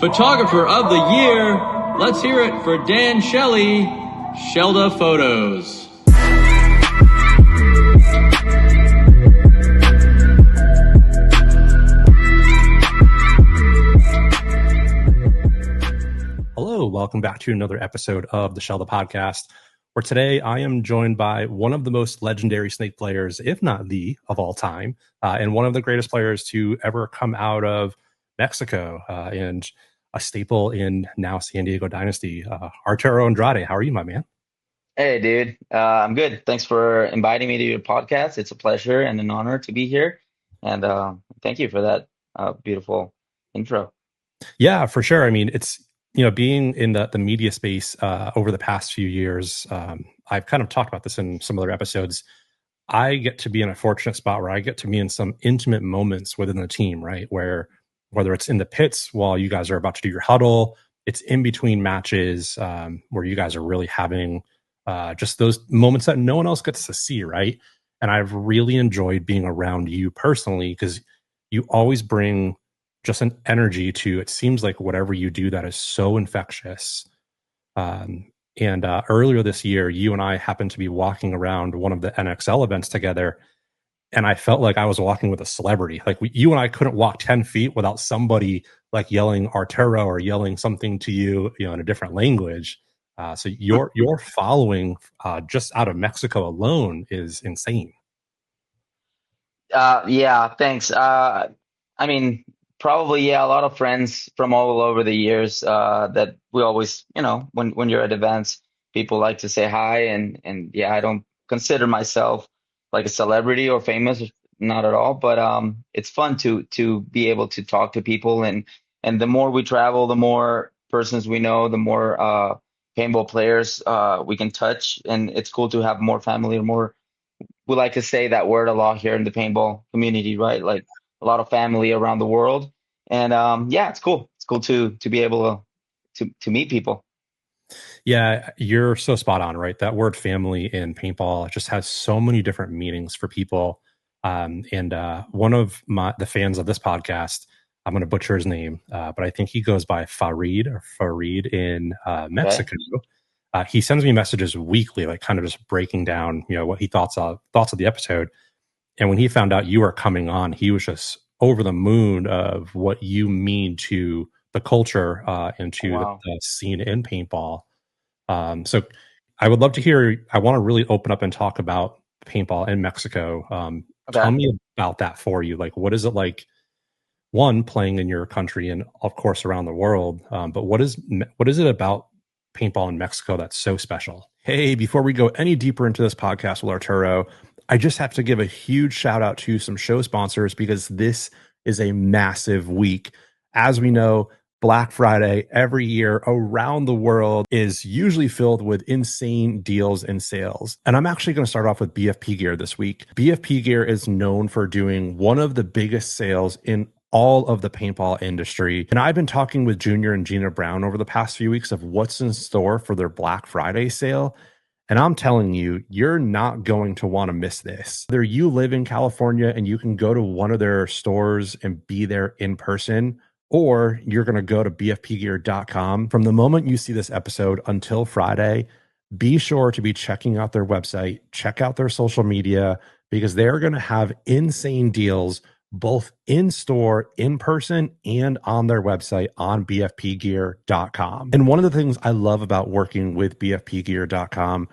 Photographer of the Year, let's hear it for Dan Shelley, Shellda Photos. Hello, welcome back to another episode of the Shellda Podcast, where today I am joined by one of the most legendary snake players, if not the, of all time, and one of the greatest players to ever come out of Mexico, and a staple in now San Diego Dynasty, Arturo Andrade. How are you, my man? Hey, dude. I'm good. Thanks for inviting me to your podcast. It's a pleasure and an honor to be here. And thank you for that beautiful intro. Yeah, for sure. I mean, it's, being in the media space over the past few years, I've kind of talked about this in some other episodes. I get to be in a fortunate spot where I get to be in some intimate moments within the team, right? Where whether it's in the pits while you guys are about to do your huddle, it's in between matches where you guys are really having just those moments that no one else gets to see, right? And I've really enjoyed being around you personally because you always bring just an energy to, it seems like whatever you do that is so infectious. And earlier this year, you and I happened to be walking around one of the NXL events together, and I felt like I was walking with a celebrity. Like you and I couldn't walk 10 feet without somebody like yelling Arturo or yelling something to you, in a different language. So your following just out of Mexico alone is insane. Yeah, thanks. I mean, probably, a lot of friends from all over the years that we always, when you're at events, people like to say hi. And yeah, I don't consider myself like a celebrity or famous, not at all. But it's fun to be able to talk to people. And the more we travel, the more persons we know, the more paintball players we can touch. And it's cool to have more family or more, we like to say that word a lot here in the paintball community, right? Like a lot of family around the world. And yeah, it's cool. It's cool to be able to meet people. Yeah, you're so spot on, right? That word family in paintball just has so many different meanings for people. And one of the fans of this podcast, I'm going to butcher his name, but I think he goes by Farid in Mexico. Okay. He sends me messages weekly, like kind of just breaking down, what he thoughts of the episode. And when he found out you were coming on, he was just over the moon of what you mean to the culture and to the scene in paintball. So I would love to hear, I want to really open up and talk about paintball in Mexico. Okay. Tell me about that for you. Like, what is it like, one, playing in your country and of course around the world, but what is it about paintball in Mexico that's so special? Hey, before we go any deeper into this podcast with Arturo, I just have to give a huge shout out to some show sponsors because this is a massive week. As we know, Black Friday every year around the world is usually filled with insane deals and sales. And I'm actually going to start off with BFP Gear this week. BFP Gear is known for doing one of the biggest sales in all of the paintball industry. And I've been talking with Junior and Gina Brown over the past few weeks of what's in store for their Black Friday sale. And I'm telling you, you're not going to want to miss this. Whether you live in California and you can go to one of their stores and be there in person, or you're going to go to bfpgear.com. From the moment you see this episode until Friday, be sure to be checking out their website, check out their social media, because they're going to have insane deals both in store, in person, and on their website on bfpgear.com. And one of the things I love about working with bfpgear.com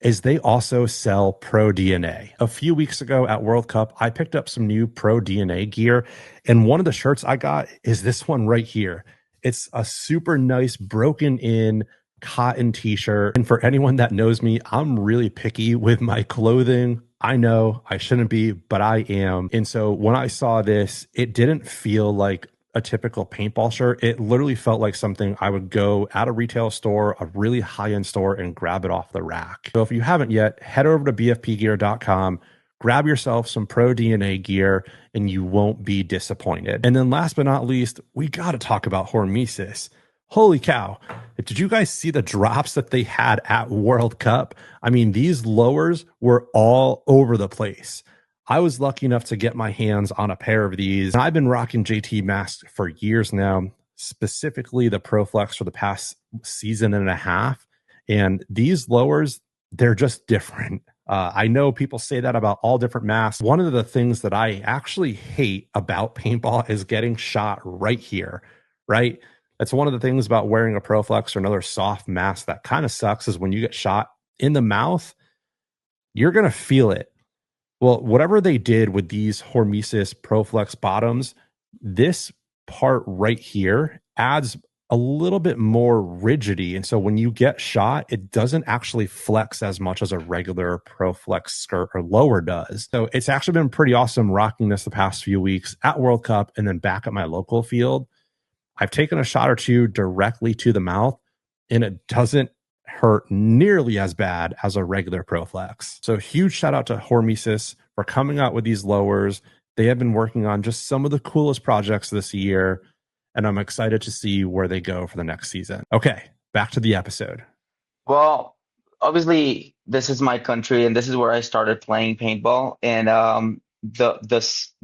is they also sell Pro DNA. A few weeks ago at World Cup, I picked up some new Pro DNA gear, and one of the shirts I got is this one right here. It's a super nice broken in cotton t-shirt. And for anyone that knows me, I'm really picky with my clothing. I know I shouldn't be, but I am. And so when I saw this, it didn't feel like a typical paintball shirt. It literally felt like something I would go at a retail store, a really high-end store, and grab it off the rack. So if you haven't yet, head over to bfpgear.com, grab yourself some Pro DNA gear, and you won't be disappointed. And then last but not least, we got to talk about Hormesis. Holy cow. Did you guys see the drops that they had at World Cup? I mean, these lowers were all over the place. I was lucky enough to get my hands on a pair of these. And I've been rocking JT masks for years now, specifically the ProFlex for the past season and a half. And these lowers, they're just different. I know people say that about all different masks. One of the things that I actually hate about paintball is getting shot right here, right? That's one of the things about wearing a ProFlex or another soft mask that kind of sucks is when you get shot in the mouth, you're going to feel it. Well, whatever they did with these Hormesis ProFlex bottoms, this part right here adds a little bit more rigidity. And so when you get shot, it doesn't actually flex as much as a regular ProFlex skirt or lower does. So it's actually been pretty awesome rocking this the past few weeks at World Cup and then back at my local field. I've taken a shot or two directly to the mouth, and it doesn't hurt nearly as bad as a regular ProFlex. So huge shout out to Hormesis for coming out with these lowers. They have been working on just some of the coolest projects this year, and I'm excited to see where they go for the next season. Okay, back to the episode. Well, obviously, this is my country, and this is where I started playing paintball. And the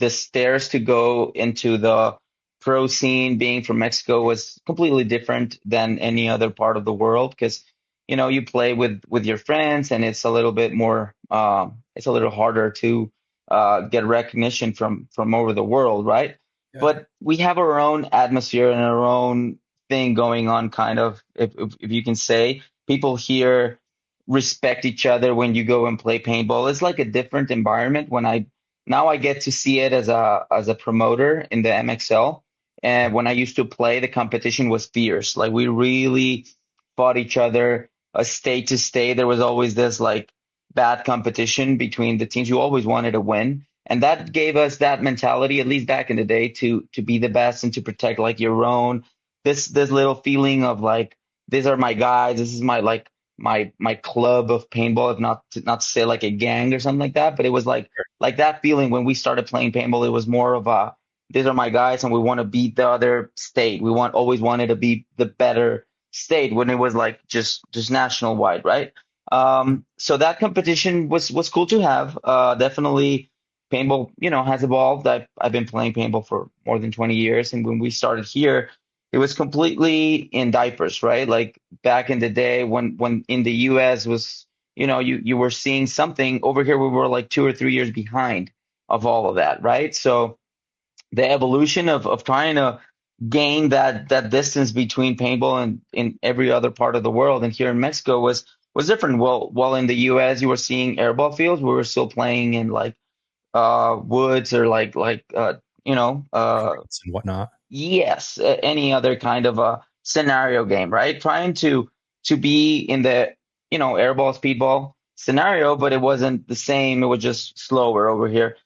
stairs to go into the pro scene, being from Mexico, was completely different than any other part of the world because you play with your friends, and it's a little bit more, it's a little harder to get recognition from over the world, right? Yeah. But we have our own atmosphere and our own thing going on, kind of, if you can say. People here respect each other when you go and play paintball. It's like a different environment now I get to see it as a promoter in the MXL. And when I used to play, the competition was fierce. Like, we really fought each other state to state. There was always this like bad competition between the teams. You always wanted to win. And that gave us that mentality, at least back in the day, to be the best and to protect like your own. This little feeling of like, these are my guys. This is my club of paintball, if not to say like a gang or something like that. But it was like that feeling when we started playing paintball. It was more of a, these are my guys, and we want to beat the other state. We always wanted to be the better state when it was like just national wide, right? So that competition was cool to have. Definitely. Paintball, has evolved. I've been playing paintball for more than 20 years. And when we started here, it was completely in diapers, right? Like back in the day when in the US was, you were seeing something. Over here, we were like 2 or 3 years behind of all of that, right? So the evolution of trying to gain that distance between paintball and in every other part of the world and here in Mexico was different. While in the US, you were seeing airball fields, we were still playing in like woods or and whatnot. Yes, any other kind of a scenario game, right? Trying to be in the airball speedball scenario, but it wasn't the same. It was just slower over here.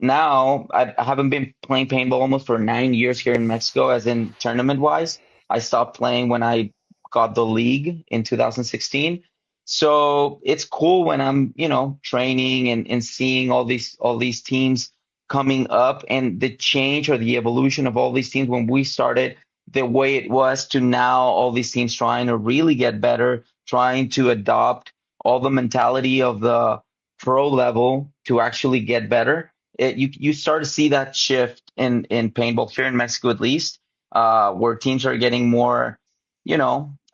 Now I haven't been playing paintball almost for 9 years here in Mexico, as in tournament wise. I stopped playing when I got the league in 2016. So it's cool when I'm, training and seeing all these teams coming up, and the change or the evolution of all these teams when we started, the way it was to now all these teams trying to really get better, trying to adopt all the mentality of the pro level to actually get better. You start to see that shift in paintball here in Mexico, at least, where teams are getting more,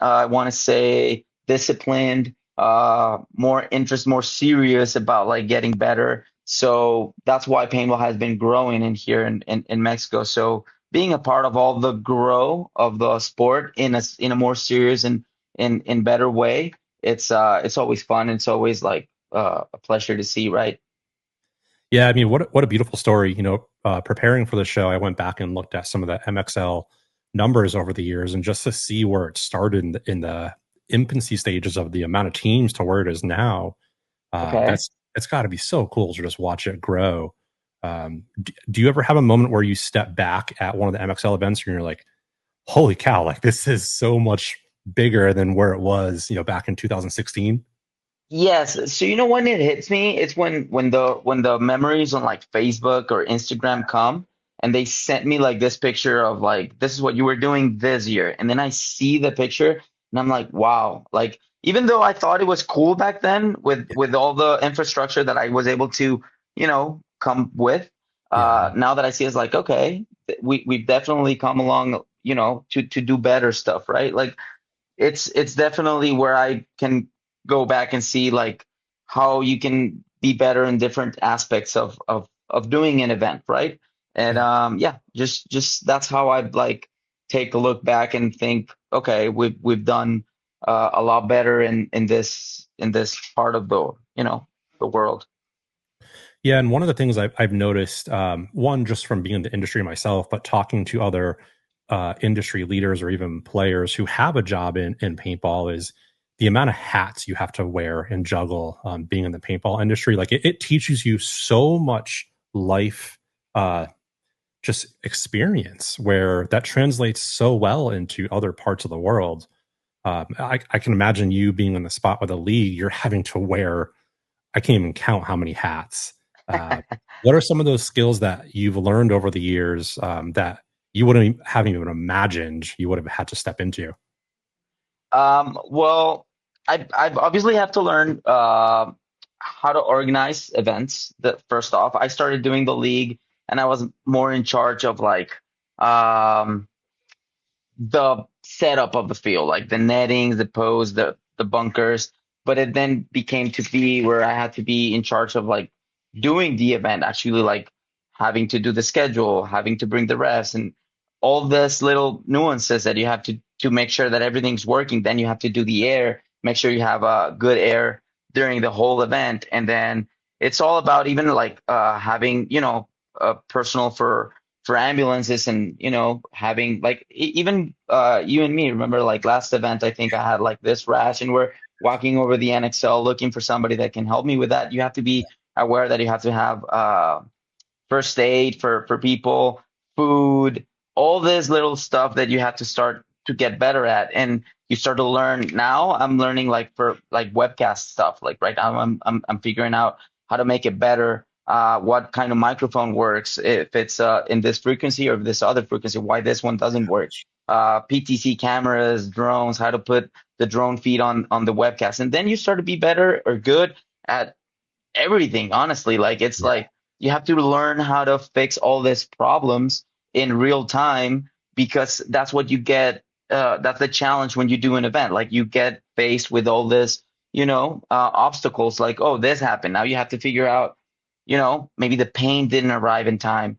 I want to say disciplined, more interest, more serious about like getting better. So that's why paintball has been growing in here in Mexico. So being a part of all the grow of the sport in a more serious and in better way, it's always fun. It's always like a pleasure to see, right? Yeah, I mean, what a beautiful story. Preparing for the show, I went back and looked at some of the MXL numbers over the years, and just to see where it started in the infancy stages of the amount of teams to where it is now, it's got to be so cool to just watch it grow. Do you ever have a moment where you step back at one of the MXL events and you're like, holy cow, like this is so much bigger than where it was, back in 2016? Yes. So when it hits me, it's when the memories on like Facebook or Instagram come and they sent me like this picture of like, this is what you were doing this year. And then I see the picture and I'm like, wow, like, even though I thought it was cool back then with all the infrastructure that I was able to, come with, now that I see it's like, okay, we've definitely come along, to do better stuff, right? Like it's definitely where I can go back and see like how you can be better in different aspects of doing an event, right? And Yeah. yeah, just that's how I'd like take a look back and think, okay, we've done a lot better in this part of the world. Yeah, and one of the things I've noticed, one just from being in the industry myself, but talking to other industry leaders or even players who have a job in paintball, is the amount of hats you have to wear and juggle being in the paintball industry. Like it teaches you so much life, just experience, where that translates so well into other parts of the world. I can imagine you being in the spot with a league, you're having to wear, I can't even count how many hats. Uh, what are some of those skills that you've learned over the years that you wouldn't haven't even imagined you would have had to step into? Well, I've obviously have to learn how to organize events. That first off, I started doing the league, and I was more in charge of like um, the setup of the field, like the nettings, the posts, the bunkers. But it then became to be where I had to be in charge of like doing the event, actually like having to do the schedule, having to bring the refs, and all this little nuances that you have to make sure that everything's working. Then you have to do the air, make sure you have a good air during the whole event, and then it's all about even like having personal for ambulances, and having like even you and me, remember like last event, I think I had like this rash and we're walking over the NXL looking for somebody that can help me with that. You have to be aware that you have to have first aid for people, food, all this little stuff that you have to start to get better at, and you start to learn. Now I'm learning like for like webcast stuff, like right now I'm figuring out how to make it better, what kind of microphone works, if it's in this frequency or this other frequency, why this one doesn't work, PTC cameras, drones, how to put the drone feed on the webcast. And then you start to be better or good at everything, honestly. Like it's like you have to learn how to fix all these problems in real time, because that's what you get. That's the challenge when you do an event. Like you get faced with all this, obstacles, like, oh, this happened, now you have to figure out, maybe the paint didn't arrive in time,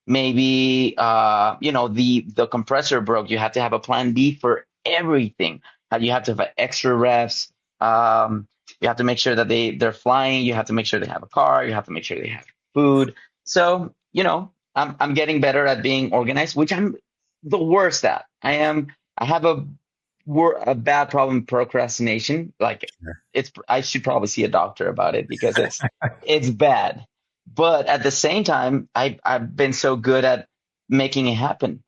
maybe the compressor broke. You have to have a plan B for everything. You have to have extra refs. You have to make sure that they're flying. You have to make sure they have a car. You have to make sure they have food. So I'm getting better at being organized, which I'm the worst at. I have a bad problem with procrastination. Like I should probably see a doctor about it, because it's bad. But at the same time, I've been so good at making it happen.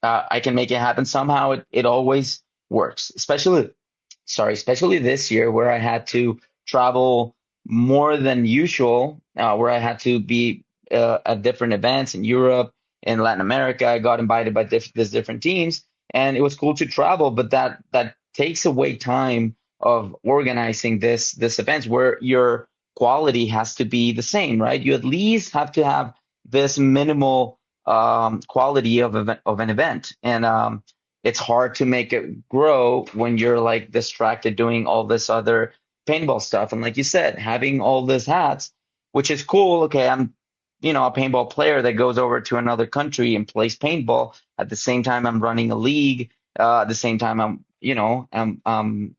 I can make it happen somehow. It always works. Especially this year, where I had to travel more than usual, where I had to be at different events in Europe, in Latin America. I got invited by these different teams, and it was cool to travel. But that takes away time of organizing this events, where your quality has to be the same, right? You at least have to have this minimal quality of an event, and it's hard to make it grow when you're like distracted doing all this other paintball stuff. And like you said, having all these hats, which is cool. Okay, I'm a paintball player that goes over to another country and plays paintball. At the same time, I'm running a league. At the same time, I'm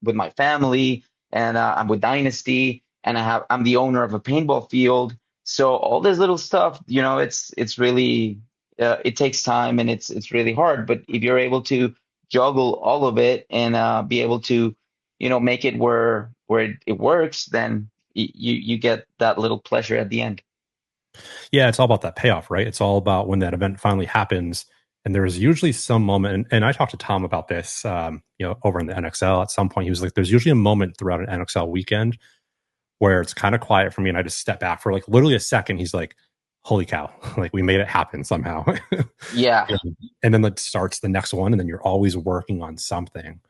with my family, and I'm with Dynasty, and I'm the owner of a paintball field. So all this little stuff, it's really it takes time, and it's really hard. But if you're able to juggle all of it and be able to make it where it works, then you get that little pleasure at the end. Yeah, it's all about that payoff, right? It's all about when that event finally happens. And there's usually some moment, and I talked to Tom about this, over in the NXL at some point. He was like, there's usually a moment throughout an NXL weekend where it's kind of quiet for me, and I just step back for like literally a second. He's like, holy cow, like we made it happen somehow. Yeah. And then it starts the next one, and then you're always working on something.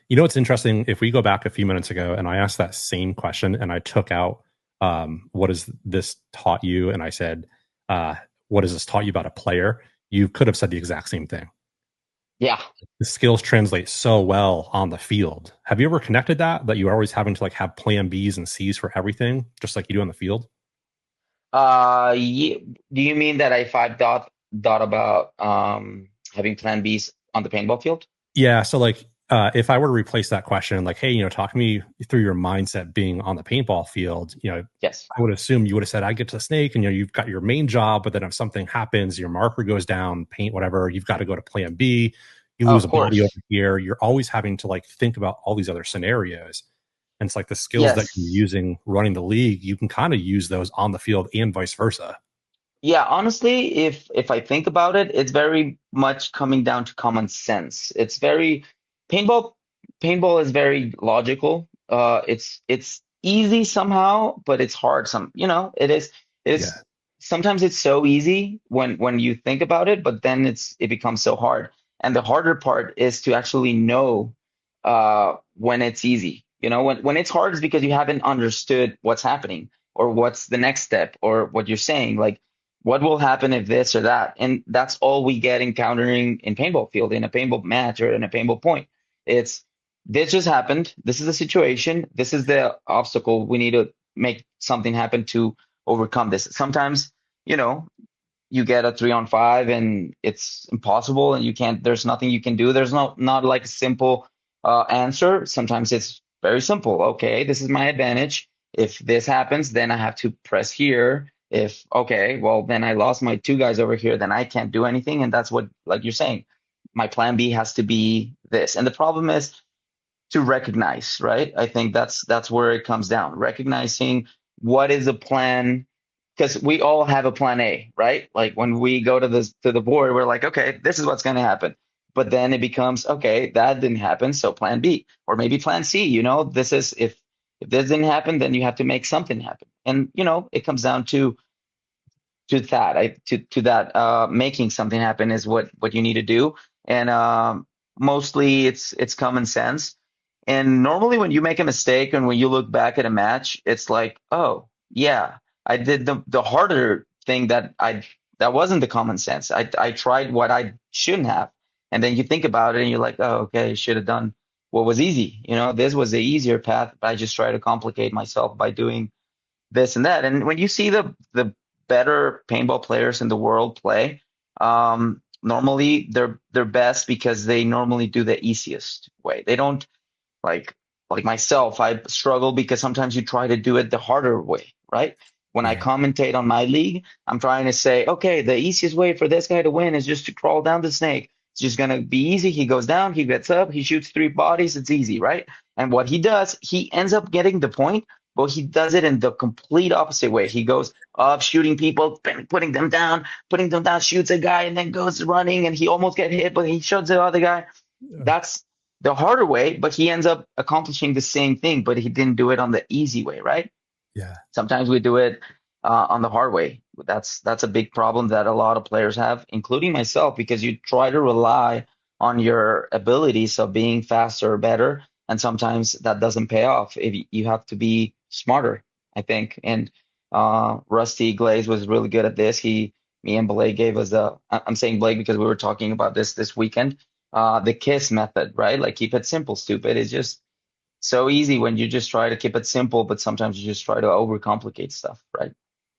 It's interesting, if we go back a few minutes ago and I asked that same question and I took out what has this taught you, and I said what has this taught you about a player, you could have said the exact same thing. Yeah. The skills translate so well on the field. Have you ever connected that you're always having to like have plan Bs and Cs for everything, just like you do on the field? Do you mean that if I've thought about having plan Bs on the paintball field? Yeah. So like, if I were to replace that question, like, hey, talk me through your mindset being on the paintball field, Yes. I would assume you would have said, I get to the snake and, you've got your main job, but then if something happens, your marker goes down, paint, whatever, you've got to go to plan B, you lose a body over here. You're always having to like think about all these other scenarios. And it's like the skills that you're using running the league, you can kind of use those on the field and vice versa. Yeah, honestly, if I think about it, it's very much coming down to common sense. It's very paintball paintball is very logical. It's easy somehow, but it's hard it is sometimes it's so easy when you think about it, but then it becomes so hard. And the harder part is to actually know when it's easy. When it's hard is because you haven't understood what's happening or what's the next step or what you're saying. Like, what will happen if this or that? And that's all we get encountering in paintball field, in a paintball match or in a paintball point. It's this just happened. This is the situation. This is the obstacle. We need to make something happen to overcome this. Sometimes, you get a 3-on-5 and it's impossible and there's nothing you can do. There's not like a simple answer. Sometimes it's very simple. Okay, this is my advantage. If this happens, then I have to press here. Then I lost my 2 guys over here, then I can't do anything. And that's what, like you're saying, my plan B has to be this. And the problem is to recognize, right? I think that's where it comes down. Recognizing what is a plan, because we all have a plan A, right? Like when we go to the board, we're like, okay, this is what's going to happen. But then it becomes, okay, that didn't happen, so plan B, or maybe plan C. This is if this didn't happen, then you have to make something happen. And it comes down to that making something happen is what you need to do. And mostly it's common sense. And normally when you make a mistake and when you look back at a match, it's like, oh yeah, I did the harder thing that wasn't the common sense. I tried what I shouldn't have. And then you think about it and you're like, oh, okay, I should have done what was easy. This was the easier path, but I just try to complicate myself by doing this and that. And when you see the better paintball players in the world play, normally they're best because they normally do the easiest way. They don't like myself. I struggle because sometimes you try to do it the harder way, right? When I commentate on my league, I'm trying to say, okay, the easiest way for this guy to win is just to crawl down the snake. It's just going to be easy. He goes down, he gets up, he shoots 3 bodies. It's easy, right? And what he does, he ends up getting the point, but he does it in the complete opposite way. He goes up, shooting people, putting them down, shoots a guy, and then goes running, and he almost gets hit, but he shoots the other guy. That's the harder way, but he ends up accomplishing the same thing, but he didn't do it on the easy way, right? Yeah. Sometimes we do it on the hard way. That's a big problem that a lot of players have, including myself, because you try to rely on your abilities of being faster or better, and sometimes that doesn't pay off. You have to be smarter, I think. And Rusty Glaze was really good at this. Me and Blake gave us I'm saying Blake because we were talking about this weekend, the KISS method, right? Like, keep it simple, stupid. It's just so easy when you just try to keep it simple, but sometimes you just try to overcomplicate stuff, right?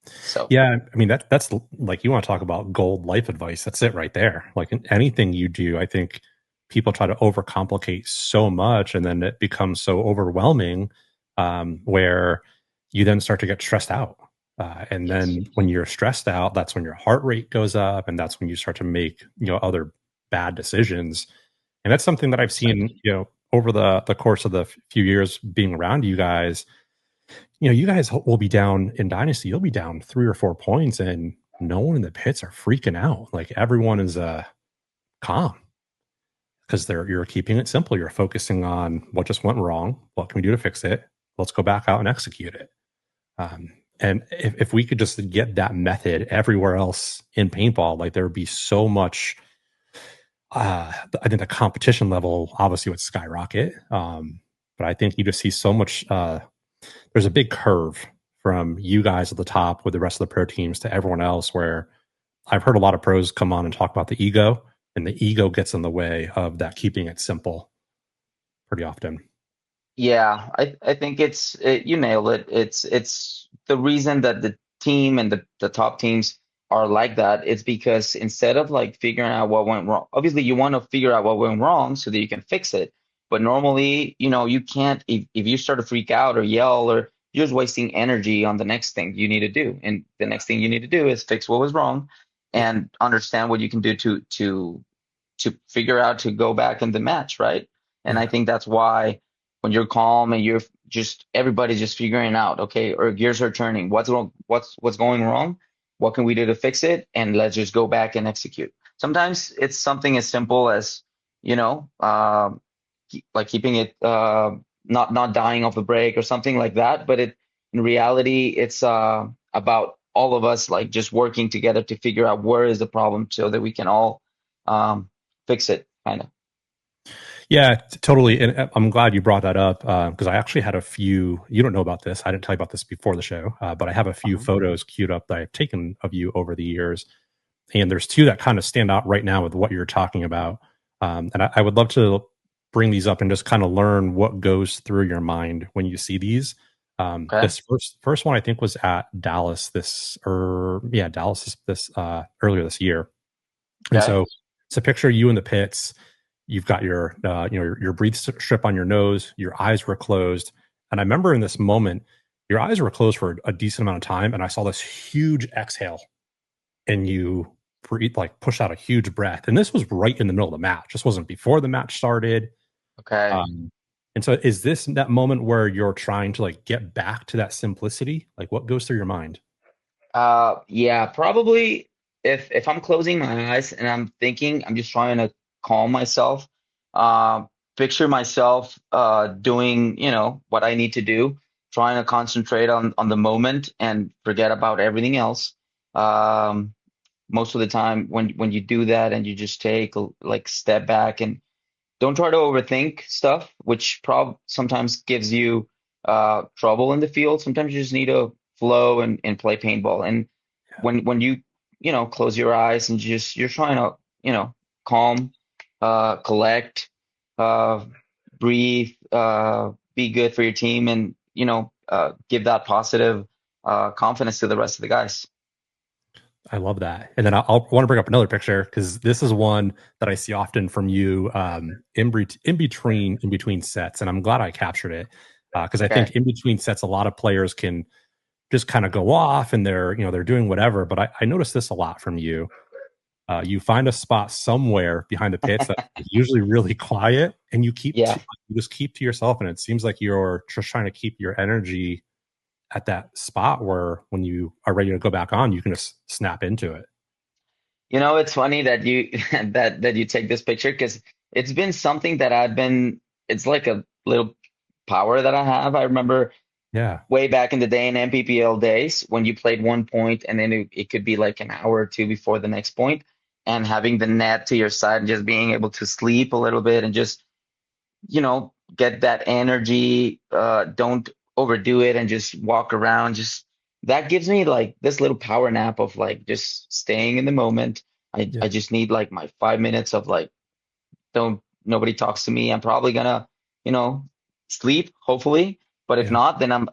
So yeah, I mean that's like, you want to talk about gold life advice. That's it right there. Like in anything you do, I think people try to overcomplicate so much, and then it becomes so overwhelming, where you then start to get stressed out. And then when you're stressed out, that's when your heart rate goes up, and that's when you start to make other bad decisions. And that's something that I've seen over the course of the few years being around you guys. You guys will be down in Dynasty. You'll be down 3 or 4 points, and no one in the pits are freaking out. Like, everyone is calm because you're keeping it simple. You're focusing on what just went wrong. What can we do to fix it? Let's go back out and execute it. And if we could just get that method everywhere else in paintball, like, there would be so much. I think the competition level obviously would skyrocket. But I think you just see so much. There's a big curve from you guys at the top with the rest of the pro teams to everyone else, where I've heard a lot of pros come on and talk about the ego, and the ego gets in the way of that keeping it simple pretty often. Yeah, I think you nailed it. It's the reason that the team and the top teams are like that. It's because instead of like figuring out what went wrong, obviously you want to figure out what went wrong so that you can fix it. But normally, you can't if you start to freak out or yell, or you're just wasting energy on the next thing you need to do. And the next thing you need to do is fix what was wrong and understand what you can do to figure out to go back in the match, right? And I think that's why when you're calm and you're just everybody's just figuring out, okay, or gears are turning, what's wrong, what's going wrong, what can we do to fix it, and let's just go back and execute. Sometimes it's something as simple as like keeping it not dying off the break or something like that, but in reality it's about all of us like just working together to figure out where is the problem so that we can all fix it, kind of. Yeah, totally. And I'm glad you brought that up because I actually had a few, you don't know about this. I didn't tell you about this before the show, but I have a few photos queued up that I've taken of you over the years. And there's two that kind of stand out right now with what you're talking about. And I would love to bring these up and just kind of learn what goes through your mind when you see these. Okay. This first one I think was at Dallas earlier this year. And so it's a picture of you in the pits. You've got your breathe strip on your nose. Your eyes were closed. And I remember in this moment, your eyes were closed for a decent amount of time. And I saw this huge exhale and you breathe, like push out a huge breath. And this was right in the middle of the match. This wasn't before the match started. Okay. And so is this that moment where you're trying to like get back to that simplicity? Like what goes through your mind? Yeah, probably if I'm closing my eyes and I'm thinking, I'm just trying to calm myself, picture myself doing, what I need to do, trying to concentrate on the moment and forget about everything else. Most of the time when you do that and you just take like step back and don't try to overthink stuff, which sometimes gives you trouble in the field. Sometimes you just need to flow and play paintball. And when you close your eyes and you're trying to calm, collect, breathe, be good for your team, and give that positive confidence to the rest of the guys. I love that. And then I'll want to bring up another picture because this is one that I see often from you in between sets. And I'm glad I captured it because I think in between sets, a lot of players can just kind of go off and they're doing whatever. But I noticed this a lot from you. You find a spot somewhere behind the pits that's usually really quiet and you just keep to yourself. And it seems like you're just trying to keep your energy at that spot where when you are ready to go back on, you can just snap into it. It's funny that you that you take this picture because it's been something that it's like a little power that I have. I remember way back in the day in MPPL days when you played one point and then it could be like an hour or two before the next point, and having the net to your side and just being able to sleep a little bit and just, get that energy, don't overdo it and just walk around. Just that gives me like this little power nap of like just staying in the moment. I just need like my 5 minutes of like, nobody talks to me. I'm probably gonna, sleep, hopefully. But if not, then I'm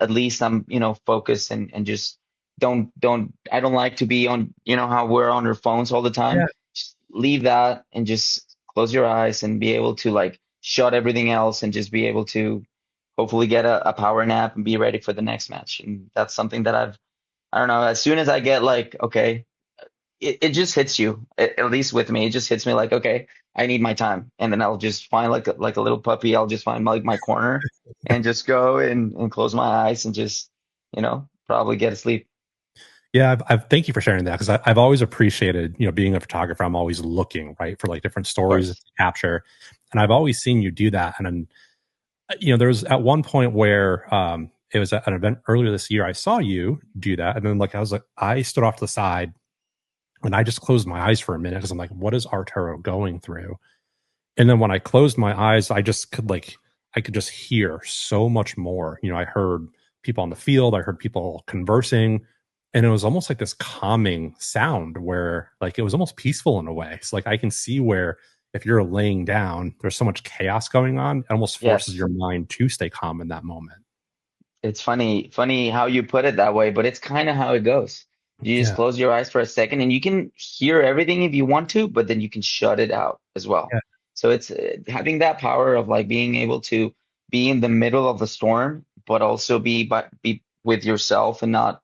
focused and just I don't like to be on, how we're on our phones all the time. Yeah. Just leave that and just close your eyes and be able to like shut everything else and just be able to hopefully get a power nap and be ready for the next match. And that's something that I don't know, as soon as I get like, okay, it just hits you, at least with me, it just hits me like, okay, I need my time. And then I'll just find like a little puppy. I'll just find like my corner and just go and close my eyes and just, probably get to sleep. Yeah, I've thank you for sharing that because I've always appreciated, being a photographer, I'm always looking, right, for like different stories to capture. And I've always seen you do that. And there was at one point where it was at an event earlier this year, I saw you do that. And then I stood off to the side and I just closed my eyes for a minute because I'm like, what is Arturo going through? And then when I closed my eyes, I could just hear so much more. I heard people on the field, I heard people conversing. And it was almost like this calming sound where like it was almost peaceful in a way. So like I can see where if you're laying down, there's so much chaos going on, it almost forces Yes. your mind to stay calm in that moment. It's funny how you put it that way, but it's kind of how it goes. You just Yeah. close your eyes for a second and you can hear everything if you want to, but then you can shut it out as well. Yeah. So it's having that power of like being able to be in the middle of the storm, but also be with yourself and not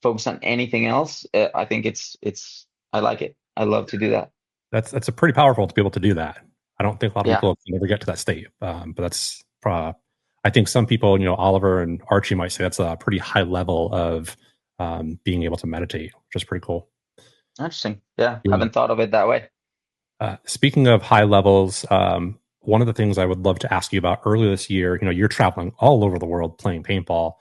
focus on anything else. I think it's I like it. I love to do that. That's a pretty powerful to be able to do that. I don't think a lot of Yeah. people can ever get to that state. But that's I think some people, Oliver and Archie might say that's a pretty high level of being able to meditate, which is pretty cool. Interesting. Yeah. Yeah. Haven't thought of it that way. Speaking of high levels, one of the things I would love to ask you about earlier this year, you're traveling all over the world playing paintball,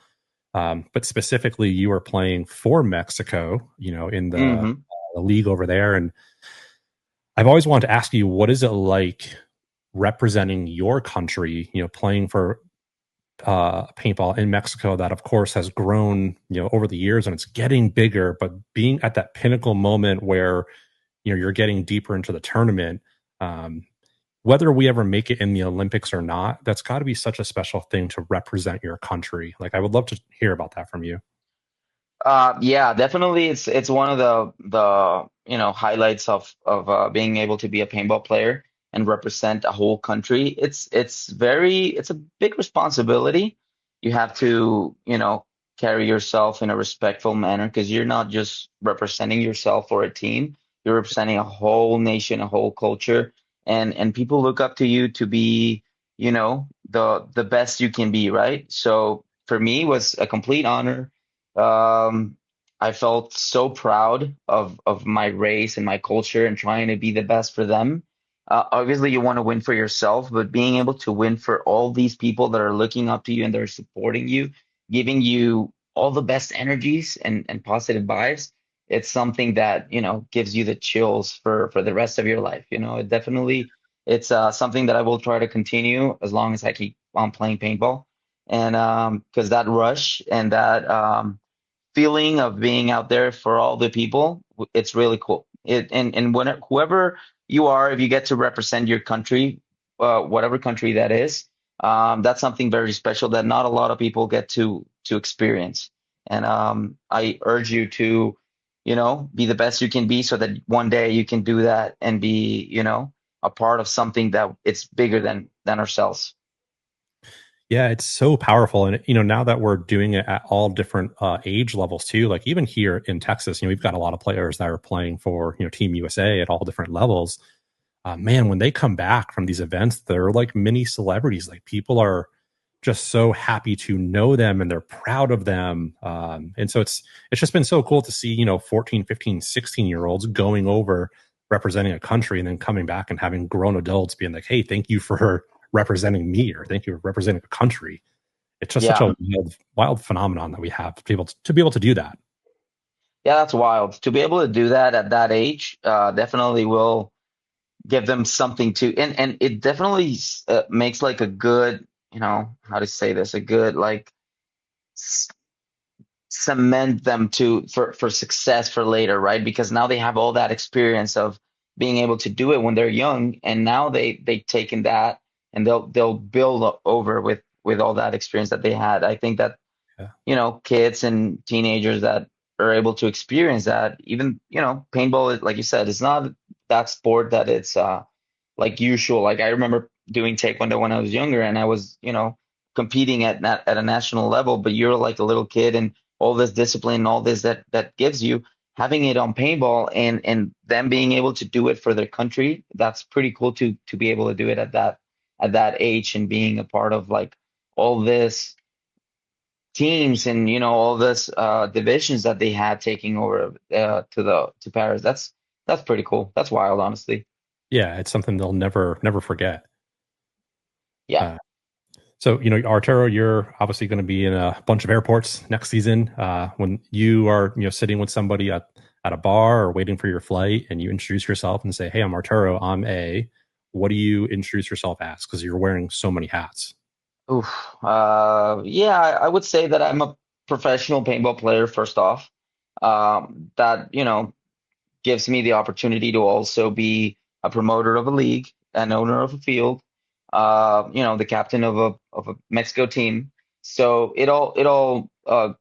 but specifically you were playing for Mexico, in the league over there. And I've always wanted to ask you, what is it like representing your country, playing for paintball in Mexico that of course has grown, over the years and it's getting bigger, but being at that pinnacle moment where, you're getting deeper into the tournament, whether we ever make it in the Olympics or not, that's got to be such a special thing to represent your country. Like, I would love to hear about that from you. Yeah, definitely. It's one of the highlights of being able to be a paintball player and represent a whole country. It's a big responsibility. You have to carry yourself in a respectful manner because you're not just representing yourself or a team. You're representing a whole nation, a whole culture, and people look up to you to be the best you can be, right? So for me, it was a complete honor. I felt so proud of my race and my culture and trying to be the best for them. Obviously, you want to win for yourself, but being able to win for all these people that are looking up to you and they're supporting you, giving you all the best energies and positive vibes, it's something that gives you the chills for the rest of your life. It's something that I will try to continue as long as I keep on playing paintball, and because that rush and that feeling of being out there for all the people, it's really cool. And when whoever you are, if you get to represent your country, whatever country that is, that's something very special that not a lot of people get to experience. And I urge you to, be the best you can be, so that one day you can do that and be, a part of something that it's bigger than ourselves. Yeah, it's so powerful. And, now that we're doing it at all different age levels too, like even here in Texas, we've got a lot of players that are playing for, Team USA at all different levels. Man, when they come back from these events, they're like mini celebrities. Like, people are just so happy to know them and they're proud of them. And so it's just been so cool to see, 14, 15, 16-year-olds going over representing a country and then coming back and having grown adults being like, hey, thank you for representing me, or thank you for representing a country. It's just such a wild phenomenon that we have to be able to do that. Yeah, that's wild. To be able to do that at that age, definitely will give them something to, and it definitely makes like a good, how to say this, a good like cement them for success for later, right? Because now they have all that experience of being able to do it when they're young, and now they've taken that and they'll build over with all that experience that they had. I think that kids and teenagers that are able to experience that, even paintball is, like you said, it's not that sport that it's like usual. Like, I remember doing taekwondo when I was younger, and I was competing at a national level, but you're like a little kid and all this discipline, all this that gives you, having it on paintball and them being able to do it for their country. That's pretty cool to be able to do it at that age, and being a part of like all this teams and all this divisions that they had taking over to Paris. That's pretty cool. That's wild, honestly. Yeah, it's something they'll never forget. Yeah. So, Arturo, you're obviously going to be in a bunch of airports next season. When you are, sitting with somebody at a bar or waiting for your flight, and you introduce yourself and say, "Hey, I'm Arturo. I'm A." What do you introduce yourself as? Because you're wearing so many hats. Oof. Yeah, I would say that I'm a professional paintball player, first off. that, gives me the opportunity to also be a promoter of a league, an owner of a field, the captain of a Mexico team. So it all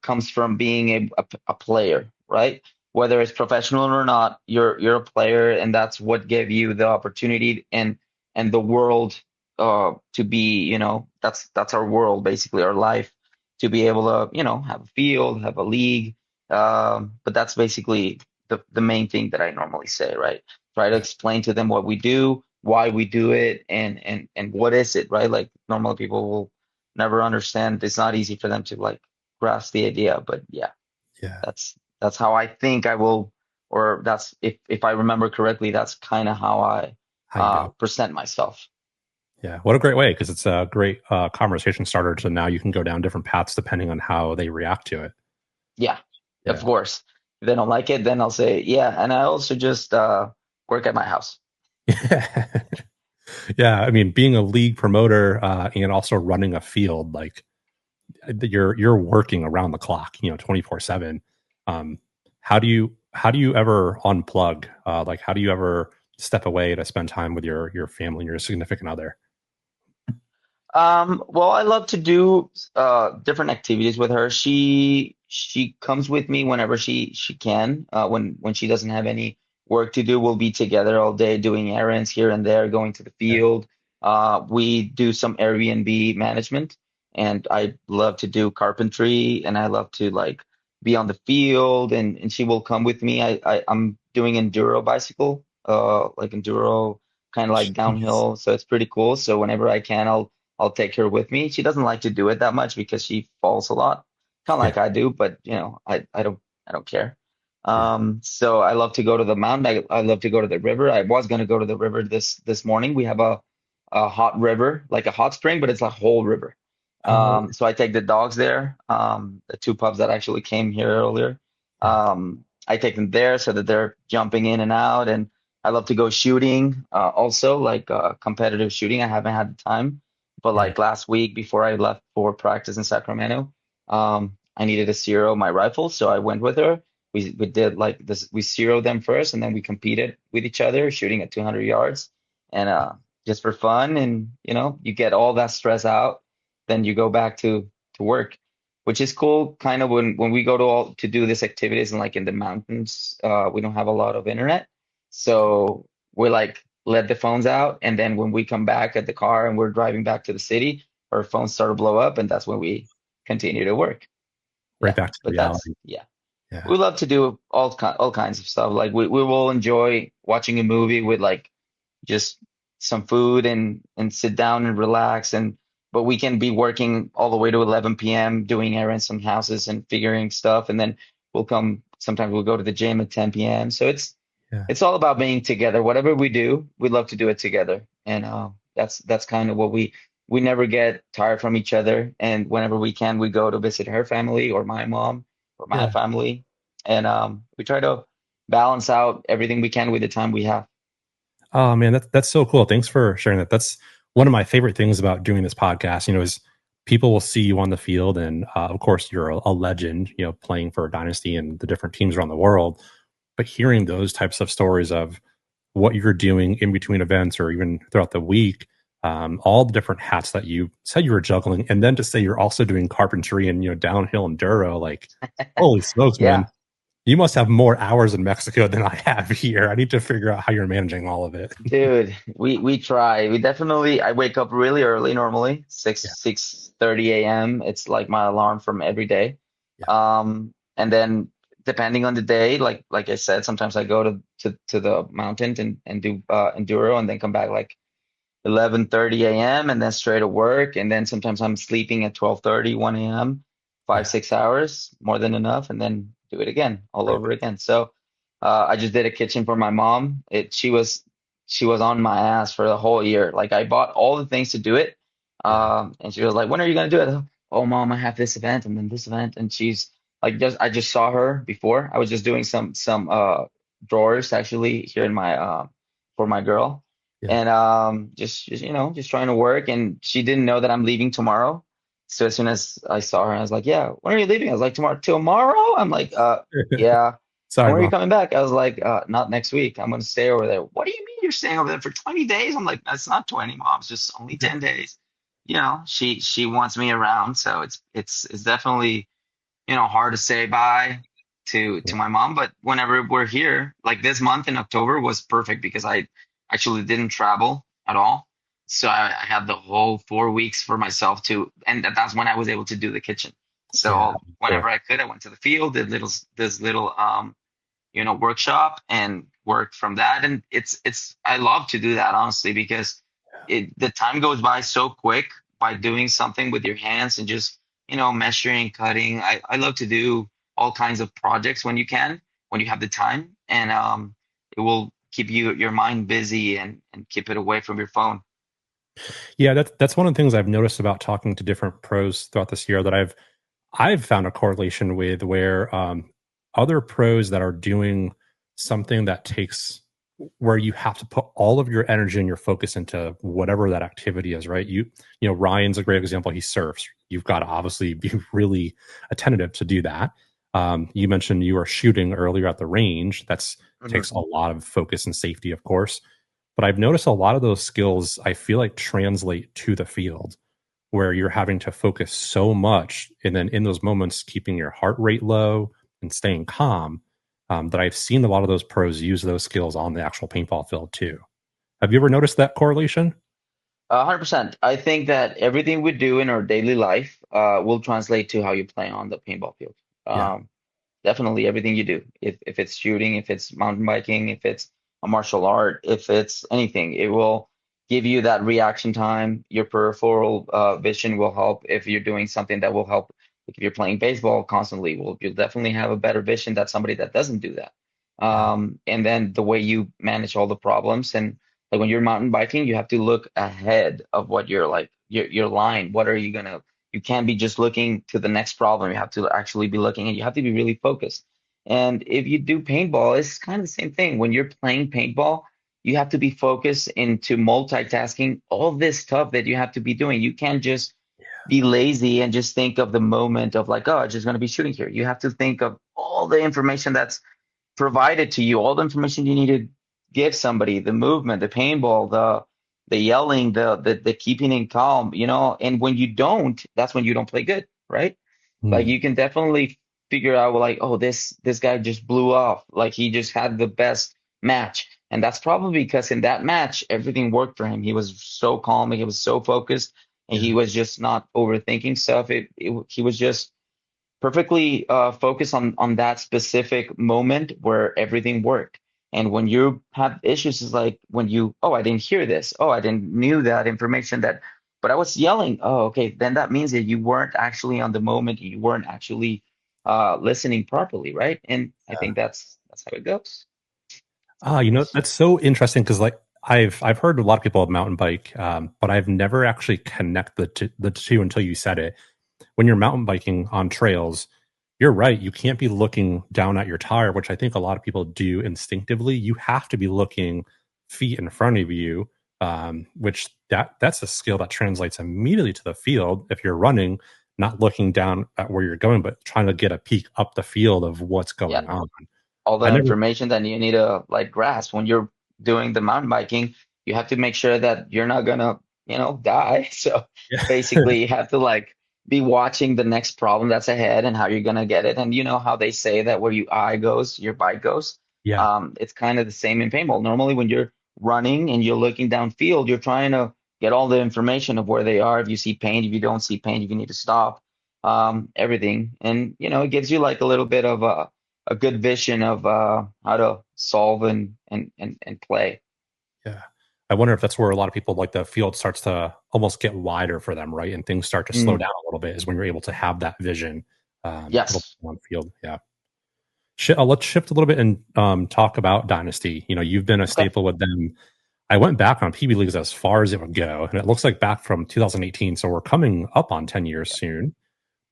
comes from being a player, right? Whether it's professional or not, you're a player, and that's what gave you the opportunity and the world to be, that's our world, basically our life, to be able to, have a field, have a league. But that's basically the main thing that I normally say, right? Try to explain to them what we do, why we do it, and what is it, right? Like normal people will never understand. It's not easy for them to like grasp the idea, but yeah, Yeah. that's how I think I will, or that's if I remember correctly, that's kind of how I How you do it. present myself. Yeah. What a great way, because it's a great conversation starter. So now you can go down different paths depending on how they react to it. Yeah, of Yeah. course. If they don't like it, then I'll say, yeah. And I also just work at my house. Yeah. I mean, being a league promoter and also running a field, like you're working around the clock, 24/7. Um, how do you ever unplug? Like, how do you ever step away to spend time with your family and your significant other? Well, I love to do different activities with her. She comes with me whenever she can. When she doesn't have any work to do, we'll be together all day doing errands here and there, going to the Yeah. field. We do some Airbnb management, and I love to do carpentry, and I love to like be on the field, and she will come with me. I'm doing enduro bicycle, like enduro kind of like Jeez. downhill, so it's pretty cool. So whenever I can, I'll take her with me. She doesn't like to do it that much because she falls a lot, kind of Yeah. like I do, but I don't care. Yeah. So I love to go to the mountain. I love to go to the river. I was gonna go to the river this morning. We have a hot river, like a hot spring, but it's a whole river. Oh, So I take the dogs there. The two pups that actually came here earlier. yeah. I take them there so that they're jumping in and out. And I love to go shooting, also like competitive shooting. I haven't had the time, but Yeah. like last week before I left for practice in Sacramento, I needed to zero my rifle, so I went with her. We did like this. We zeroed them first, and then we competed with each other, shooting at 200 yards, and just for fun. And you get all that stress out, then you go back to work, which is cool. Kind of when we go to do these activities and like in the mountains, we don't have a lot of internet, so we're like let the phones out, and then when we come back at the car and we're driving back to the city, our phones start to blow up, and that's when we continue to work. Right Yeah, back to but reality. yeah. Yeah. We love to do all kinds of stuff. Like we will enjoy watching a movie with like just some food and sit down and relax, and but we can be working all the way to 11 p.m. doing errands on houses and figuring stuff, and then sometimes we'll go to the gym at 10 p.m. So Yeah. it's all about being together. Whatever we do, we love to do it together. And that's kind of what we never get tired from each other. And whenever we can, we go to visit her family or my mom or my Yeah. family. And we try to balance out everything we can with the time we have. Oh man, that's so cool. Thanks for sharing that. That's one of my favorite things about doing this podcast. Is people will see you on the field, and of course, you're a legend. Playing for Dynasty and the different teams around the world. But hearing those types of stories of what you're doing in between events or even throughout the week, all the different hats that you said you were juggling, and then to say you're also doing carpentry and downhill enduro, like holy smokes, man! Yeah. You must have more hours in Mexico than I have here. I need to figure out how you're managing all of it. Dude, we try. We definitely. I wake up really early normally, Yeah, 6:30 a.m. It's like my alarm from every day. yeah, And then depending on the day, like I said, sometimes I go to the mountain and do enduro, and then come back like 11:30 a.m. and then straight to work. And then sometimes I'm sleeping at 12:30, 1 a.m., yeah. 5, 6 hours, more than enough, and then do it again, all Right. over again. So I just did a kitchen for my mom. She was on my ass for the whole year. Like I bought all the things to do it. Yeah, And she was like, "When are you gonna do it?" "Oh, mom, I have this event and then this event." And she's like, I just saw her before. I was just doing some drawers actually here in my for my girl, yeah, and just trying to work. And she didn't know that I'm leaving tomorrow, So as soon as I saw her, I was like, yeah, when are you leaving? I was like, tomorrow? I'm like, yeah. And Sorry, when are you mom. coming back? I was like, not next week. I'm going to stay over there. What do you mean you're staying over there for 20 days? I'm like, that's not 20, mom. It's just only 10 days. She wants me around. So it's definitely, hard to say bye to my mom. But whenever we're here, like this month in October was perfect because I actually didn't travel at all. So I had the whole 4 weeks for myself and that's when I was able to do the kitchen. Yeah, So whenever sure. I could, I went to the field, did this little workshop and worked from that. And I love to do that honestly because the time goes by so quick by doing something with your hands and just, measuring, cutting. I love to do all kinds of projects when you have the time, and it will keep your mind busy and keep it away from your phone. Yeah, that's one of the things I've noticed about talking to different pros throughout this year that I've found a correlation with where other pros that are doing something that takes where you have to put all of your energy and your focus into whatever that activity is, right? Ryan's a great example. He surfs. You've got to obviously be really attentive to do that. You mentioned you were shooting earlier at the range. That's Mhm. takes a lot of focus and safety, of course. But I've noticed a lot of those skills I feel like translate to the field where you're having to focus so much and then in those moments keeping your heart rate low and staying calm, that I've seen a lot of those pros use those skills on the actual paintball field too. Have you ever noticed that correlation? 100%. I think that everything we do in our daily life will translate to how you play on the paintball field. Yeah. Um, Definitely everything you do. If it's shooting, if it's mountain biking, if it's a martial art, if it's anything, it will give you that reaction time. Your peripheral vision will help if you're doing something that will help. Like if you're playing baseball constantly, well, you'll definitely have a better vision than somebody that doesn't do that. Yeah. And then the way you manage all the problems, and like when you're mountain biking, you have to look ahead of what you're like your line. What are you gonna You can't be just looking to the next problem. You have to actually be looking and you have to be really focused. And if you do paintball, it's kind of the same thing. When you're playing paintball, you have to be focused into multitasking, all this stuff that you have to be doing. You can't just be lazy and just think of the moment of like, oh, I'm just going to be shooting here. You have to think of all the information that's provided to you, all the information you need to give somebody, the movement, the paintball, the yelling, the keeping in calm, and when you don't, that's when you don't play good, right? Like Hmm. you can definitely figure out well, like, oh, this guy just blew off, like he just had the best match. And that's probably because in that match everything worked for him. He was so calm, he was so focused, and Yeah. he was just not overthinking stuff. He was just perfectly focus on that specific moment where everything worked. And when you have issues, is like when oh, I didn't hear this. Oh, I didn't knew that information but I was yelling. Oh, okay. Then that means that you weren't actually on the moment. You weren't actually listening properly, right? And I think that's how it goes. That's so interesting because like I've heard a lot of people mountain bike, but I've never actually connected the two until you said it. When you're mountain biking on trails, you're right. You can't be looking down at your tire, which I think a lot of people do instinctively. You have to be looking feet in front of you, which that's a skill that translates immediately to the field. If you're running, not looking down at where you're going, but trying to get a peek up the field of what's Yeah. going on. All I the never, information that you need to like grasp when you're doing the mountain biking. You have to make sure that you're not gonna, die. So yeah, basically, you have to like be watching the next problem that's ahead and how you're gonna get it. And you know how they say that where your eye goes, your bike goes. yeah, It's kind of the same in paintball. Normally, when you're running and you're looking downfield, you're trying to get all the information of where they are. If you see paint, if you don't see paint, if you need to stop, everything. And it gives you like a little bit of a good vision of how to solve and play. yeah. I wonder if that's where a lot of people like the field starts to almost get wider for them, right? And things start to slow Mm, down a little bit is when you're able to have that vision a little yes. bit on field. Yeah. Let's shift a little bit and talk about Dynasty. You've been a Okay. staple with them. I went back on PB leagues as far as it would go, and it looks like back from 2018. So we're coming up on 10 years soon.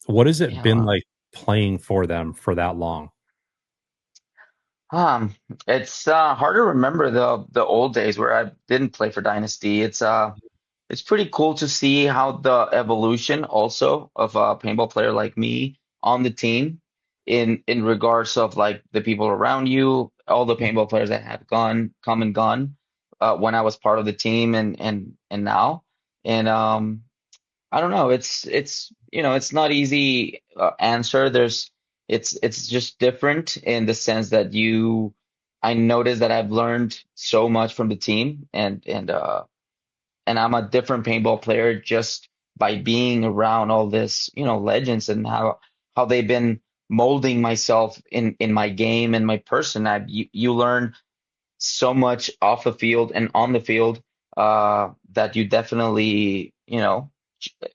What has it Yeah. been like playing for them for that long? Um, it's hard to remember the old days where I didn't play for Dynasty. It's it's pretty cool to see how the evolution also of a paintball player like me on the team in regards of like the people around you, all the paintball players that have come and gone when I was part of the team and now. And I don't know. It's it's not easy answer. It's just different in the sense that I noticed that I've learned so much from the team and I'm a different paintball player just by being around all this, legends and how they've been molding myself in my game and my person. You learn so much off the field and on the field that you definitely,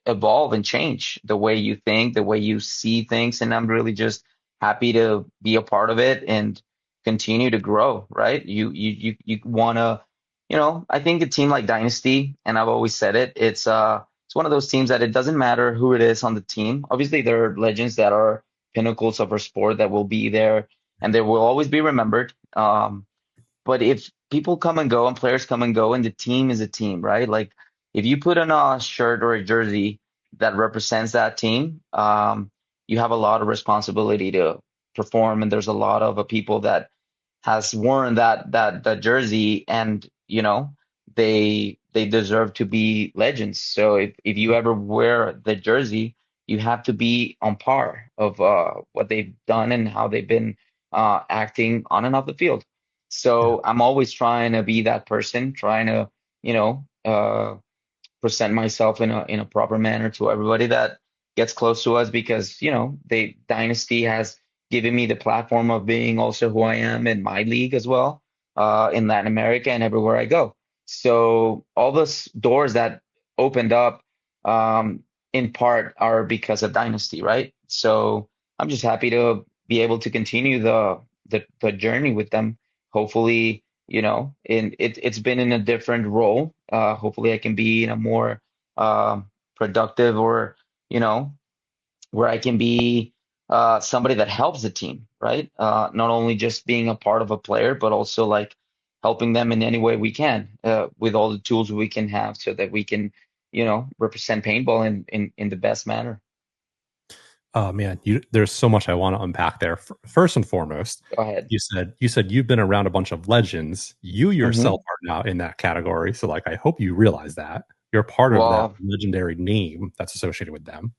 evolve and change the way you think, the way you see things. And I'm really just happy to be a part of it and continue to grow, right? You want to, I think a team like Dynasty, and I've always said it, it's one of those teams that it doesn't matter who it is on the team. Obviously, there are legends that are pinnacles of our sport that will be there and they will always be remembered. But if people come and go and players come and go and the team is a team, right? Like if you put on a shirt or a jersey that represents that team, you have a lot of responsibility to perform. And there's a lot of people that has worn that jersey and, they deserve to be legends. So if you ever wear the jersey, you have to be on par of what they've done and how they've been acting on and off the field. Yeah. So I'm always trying to be that person, trying to, present myself in a proper manner to everybody that gets close to us because, they Dynasty has given me the platform of being also who I am in my league as well, in Latin America and everywhere I go. So all those doors that opened up, in part are because of Dynasty, right? So I'm just happy to be able to continue the journey with them. Hopefully, it's been in a different role. Hopefully I can be in a more productive or, where I can be somebody that helps the team, right? Not only just being a part of a player, but also like helping them in any way we can with all the tools we can have so that we can, represent paintball in the best manner. Oh man, there's so much I want to unpack there. First and foremost, Go ahead. you said you've been around a bunch of legends. You yourself Hmm. are now in that category. So like I hope you realize that. You're part of that Well, legendary name that's associated with them.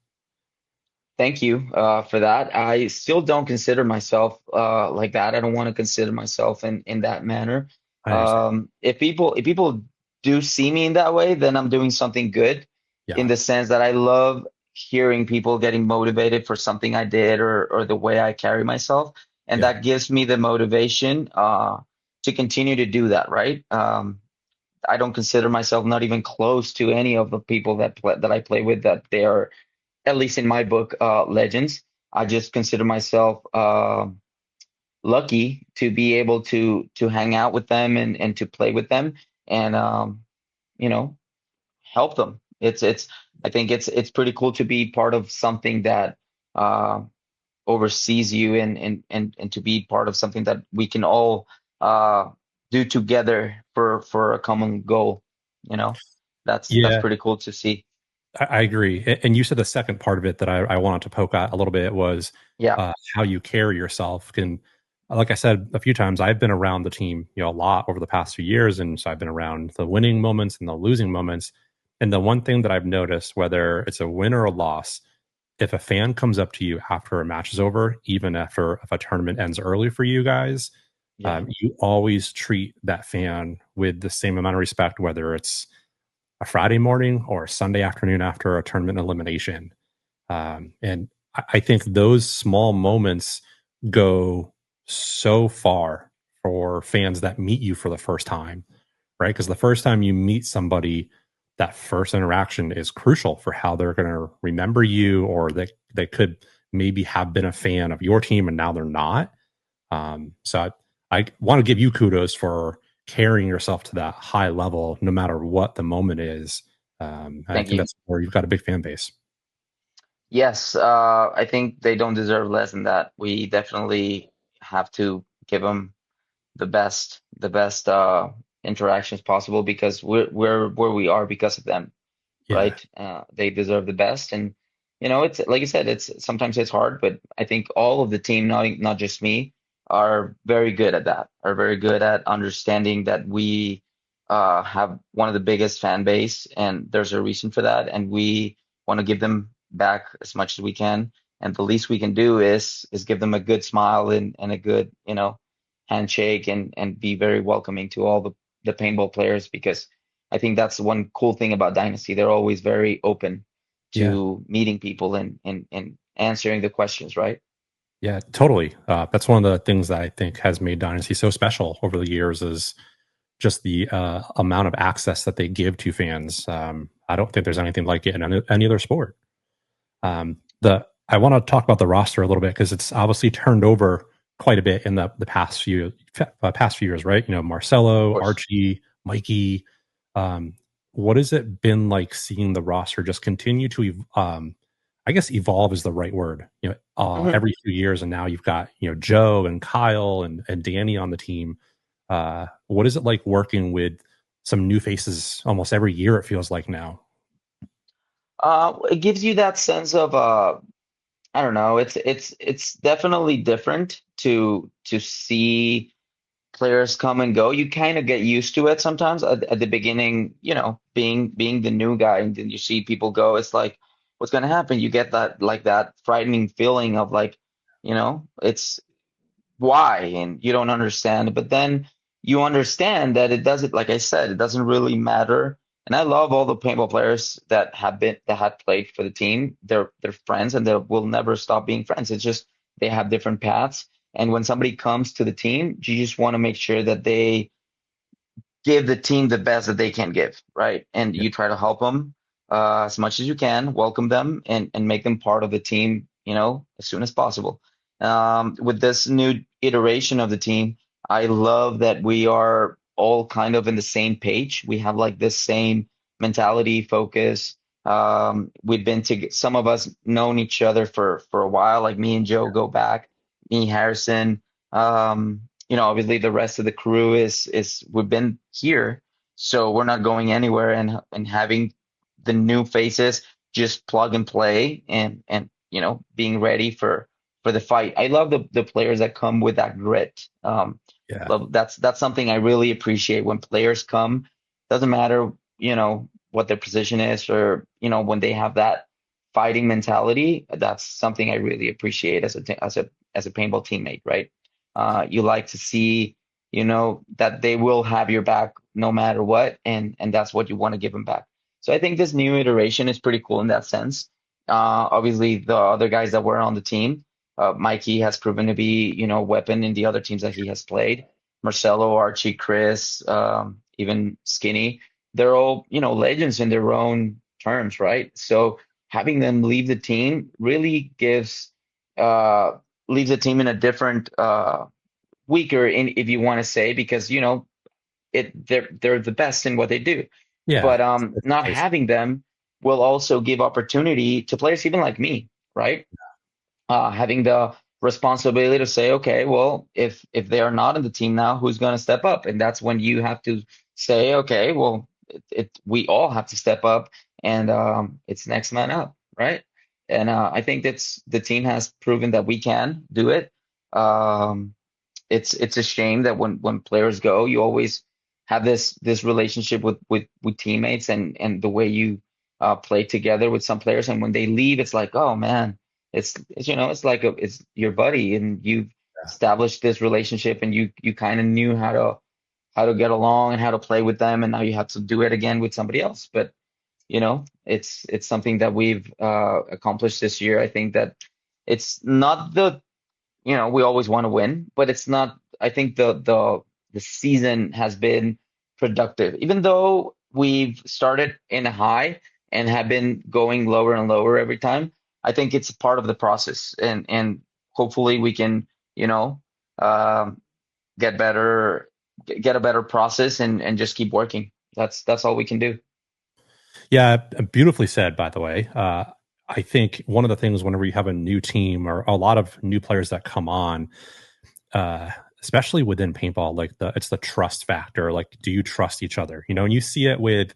thank you for that. I still don't consider myself like that. I don't want to consider myself in that manner. I understand. If people do see me in that way, then I'm doing something good in Yeah. the sense that I love hearing people getting motivated for something I did or the way I carry myself, and Yeah. that gives me the motivation to continue to do that. Right? I don't consider myself not even close to any of the people that I play with that they are at least in my book, legends. I just consider myself lucky to be able to hang out with them and to play with them and you know help them. It's I think it's pretty cool to be part of something that uh, oversees you and to be part of something that we can all uh, do together for a common goal. You know, that's Yeah, pretty cool to see. I agree. And you said the second part of it that I wanted to poke at a little bit was Yeah, how you carry yourself. Can, like I said a few times, I've been around the team, a lot over the past few years, and so I've been around the winning moments and the losing moments. And the one thing that I've noticed, whether it's a win or a loss, if a fan comes up to you after a match is over, even after if a tournament ends early for you guys, yeah. you always treat that fan with the same amount of respect, whether it's a Friday morning or a Sunday afternoon after a tournament elimination. And I think those small moments go so far for fans that meet you for the first time, right? Because the first time you meet somebody, that first interaction is crucial for how they're going to remember you, or they could maybe have been a fan of your team and now they're not. So I want to give you kudos for carrying yourself to that high level, no matter what the moment is. I Thank think you. that's where you've got a big fan base. Yes, I think they don't deserve less than that. We definitely have to give them the best interactions possible because we're where we are because of them. right? They deserve the best, and it's like I said, it's sometimes it's hard, but I think all of the team, not just me, are very good at that. Are very good at understanding that we have one of the biggest fan base, and there's a reason for that, and we want to give them back as much as we can. And the least we can do is give them a good smile and a good, handshake and be very welcoming to all the paintball players, because I think that's one cool thing about Dynasty. They're always very open Yeah. to meeting people and answering the questions, right? Yeah, totally. That's one of the things that I think has made Dynasty so special over the years is just the amount of access that they give to fans. I don't think there's anything like it in any other sport. I want to talk about the roster a little bit because it's obviously turned over quite a bit in the past few years, right? Marcelo, Archie, Mikey. What has it been like seeing the roster just continue to, I guess, evolve is the right word. Every few years, and now you've got Joe and Kyle and Danny on the team. What is it like working with some new faces almost every year? It feels like now. It gives you that sense of I don't know. It's definitely different to see players come and go. You kind of get used to it sometimes at the beginning. Being the new guy, and then you see people go. It's like, what's going to happen? You get that frightening feeling of like, it's why, and you don't understand. But then you understand that it doesn't. Like I said, it doesn't really matter. And I love all the paintball players that had played for the team. They're friends, and they will never stop being friends. It's just they have different paths. And when somebody comes to the team, you just want to make sure that they give the team the best that they can give, right? And you try to help them as much as you can, welcome them, and make them part of the team, as soon as possible. With this new iteration of the team, I love that we are all kind of in the same page. We have like this same mentality, focus. We've been some of us known each other for a while, like me and Joe go back, me, Harrison. Obviously the rest of the crew is we've been here, so we're not going anywhere, and having the new faces just plug and play and being ready for the fight. I love the players that come with that grit. That's something I really appreciate when players come. Doesn't matter, what their position is, or when they have that fighting mentality. That's something I really appreciate as a paintball teammate, right? You like to see, that they will have your back no matter what, and that's what you want to give them back. So I think this new iteration is pretty cool in that sense. Obviously, the other guys that were on the team, Mikey has proven to be, a weapon in the other teams that he has played. Marcelo, Archie, Chris, even Skinny, they're all, legends in their own terms, right? So having them leave the team really leaves the team in a different, weaker, if you want to say, because they're the best in what they do. Yeah. But not having them will also give opportunity to players even like me, right? Having the responsibility to say, okay, well, if they are not in the team now, who's going to step up? And that's when you have to say, okay, well, we all have to step up, and it's next man up, right? And I think the team has proven that we can do it. It's a shame that when players go, you always have this relationship with teammates and the way you play together with some players, and when they leave, it's like, oh man. It's like it's your buddy, and you've established this relationship, and you kind of knew how to get along and how to play with them, and now you have to do it again with somebody else. But it's something that we've accomplished this year. I think that it's not we always want to win, but it's not. I think the season has been productive, even though we've started in a high and have been going lower and lower every time. I think it's part of the process, and hopefully we can, get a better process and just keep working. That's all we can do. Yeah, beautifully said, by the way. I think one of the things whenever you have a new team or a lot of new players that come on, especially within paintball, like it's the trust factor. Like, do you trust each other? And you see it with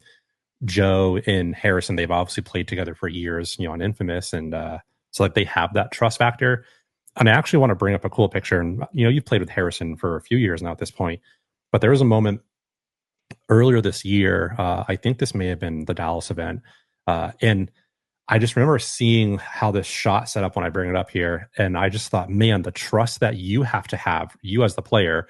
Joe and Harrison, they've obviously played together for years, on Infamous, and so like they have that trust factor. And I actually want to bring up a cool picture. And you've played with Harrison for a few years now at this point, but there was a moment earlier this year. I think this may have been the Dallas event, and I just remember seeing how this shot set up when I bring it up here, and I just thought, man, the trust that you have to have, you as the player,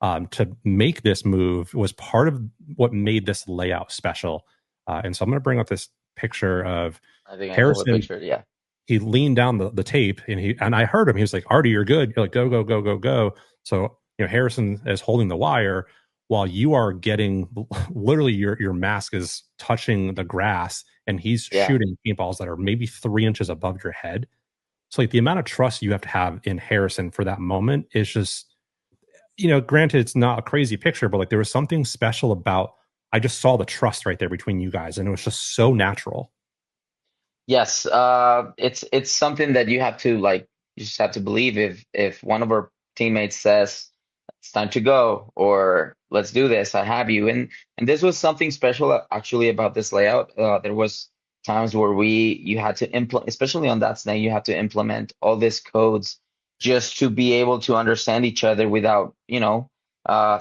to make this move was part of what made this layout special. And so I'm going to bring up this picture of Harrison. I know what picture, yeah. He leaned down the tape, and I heard him. He was like, "Artie, you're good." You're like, "Go, go, go, go, go." So Harrison is holding the wire while you are getting literally your mask is touching the grass, and he's shooting paintballs that are maybe 3 inches above your head. So like the amount of trust you have to have in Harrison for that moment is just, granted it's not a crazy picture, but like there was something special about. I just saw the trust right there between you guys, and it was just so natural. Yes, it's something that you have to you just have to believe. If one of our teammates says it's time to go or let's do this, I have you. And this was something special actually about this layout. There was times where you had to implement, especially on that snake, you have to implement all these codes just to be able to understand each other without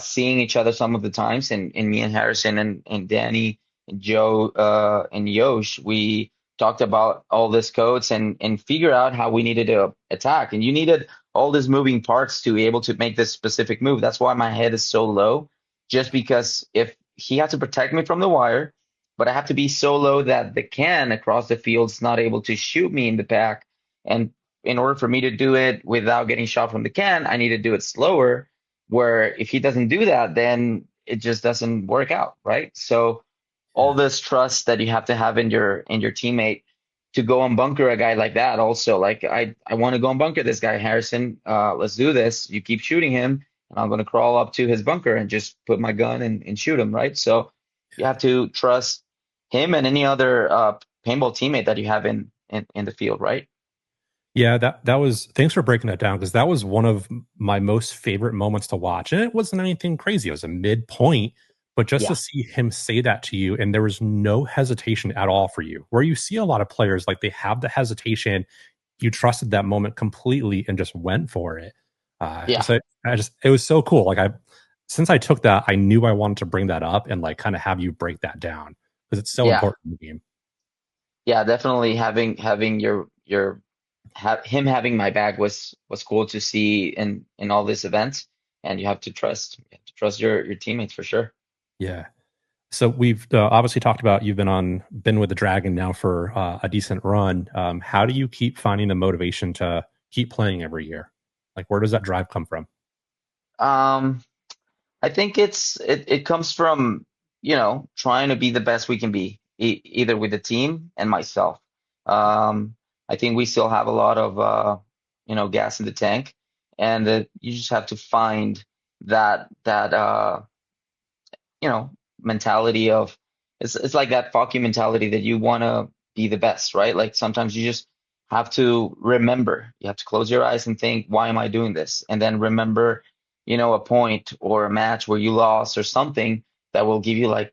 seeing each other some of the times. And me and Harrison and Danny and Joe and Yosh, we talked about all these codes and figure out how we needed to attack. And you needed all these moving parts to be able to make this specific move. That's why my head is so low, just because if he had to protect me from the wire, but I have to be so low that the can across the field is not able to shoot me in the back. And in order for me to do it without getting shot from the can, I need to do it slower, where if he doesn't do that, then it just doesn't work out, right? So all this trust that you have to have in your teammate to go and bunker a guy like that. Also, like I want to go and bunker this guy, Harrison. Let's do this. You keep shooting him, and I'm going to crawl up to his bunker and just put my gun and shoot him, right? So you have to trust him and any other paintball teammate that you have in the field, right? Yeah, that was, thanks for breaking that down, because that was one of my most favorite moments to watch. And it wasn't anything crazy. It was a midpoint, but just to see him say that to you, and there was no hesitation at all for you, where you see a lot of players, like they have the hesitation. You trusted that moment completely and just went for it. So it was so cool. Like since I took that, I knew I wanted to bring that up and like kind of have you break that down, because it's so important in the game. Yeah, definitely having him having my back was cool to see in all these events, and you have to trust your teammates for sure. Yeah. So we've obviously talked about you've been with the Dragon now for a decent run. How do you keep finding the motivation to keep playing every year? Like, where does that drive come from? I think it comes from trying to be the best we can be, either with the team and myself. I think we still have a lot of gas in the tank, and you just have to find that mentality of it's like that Focky mentality that you want to be the best, right? Like sometimes you just have to remember, you have to close your eyes and think, why am I doing this? And then remember, a point or a match where you lost or something that will give you like,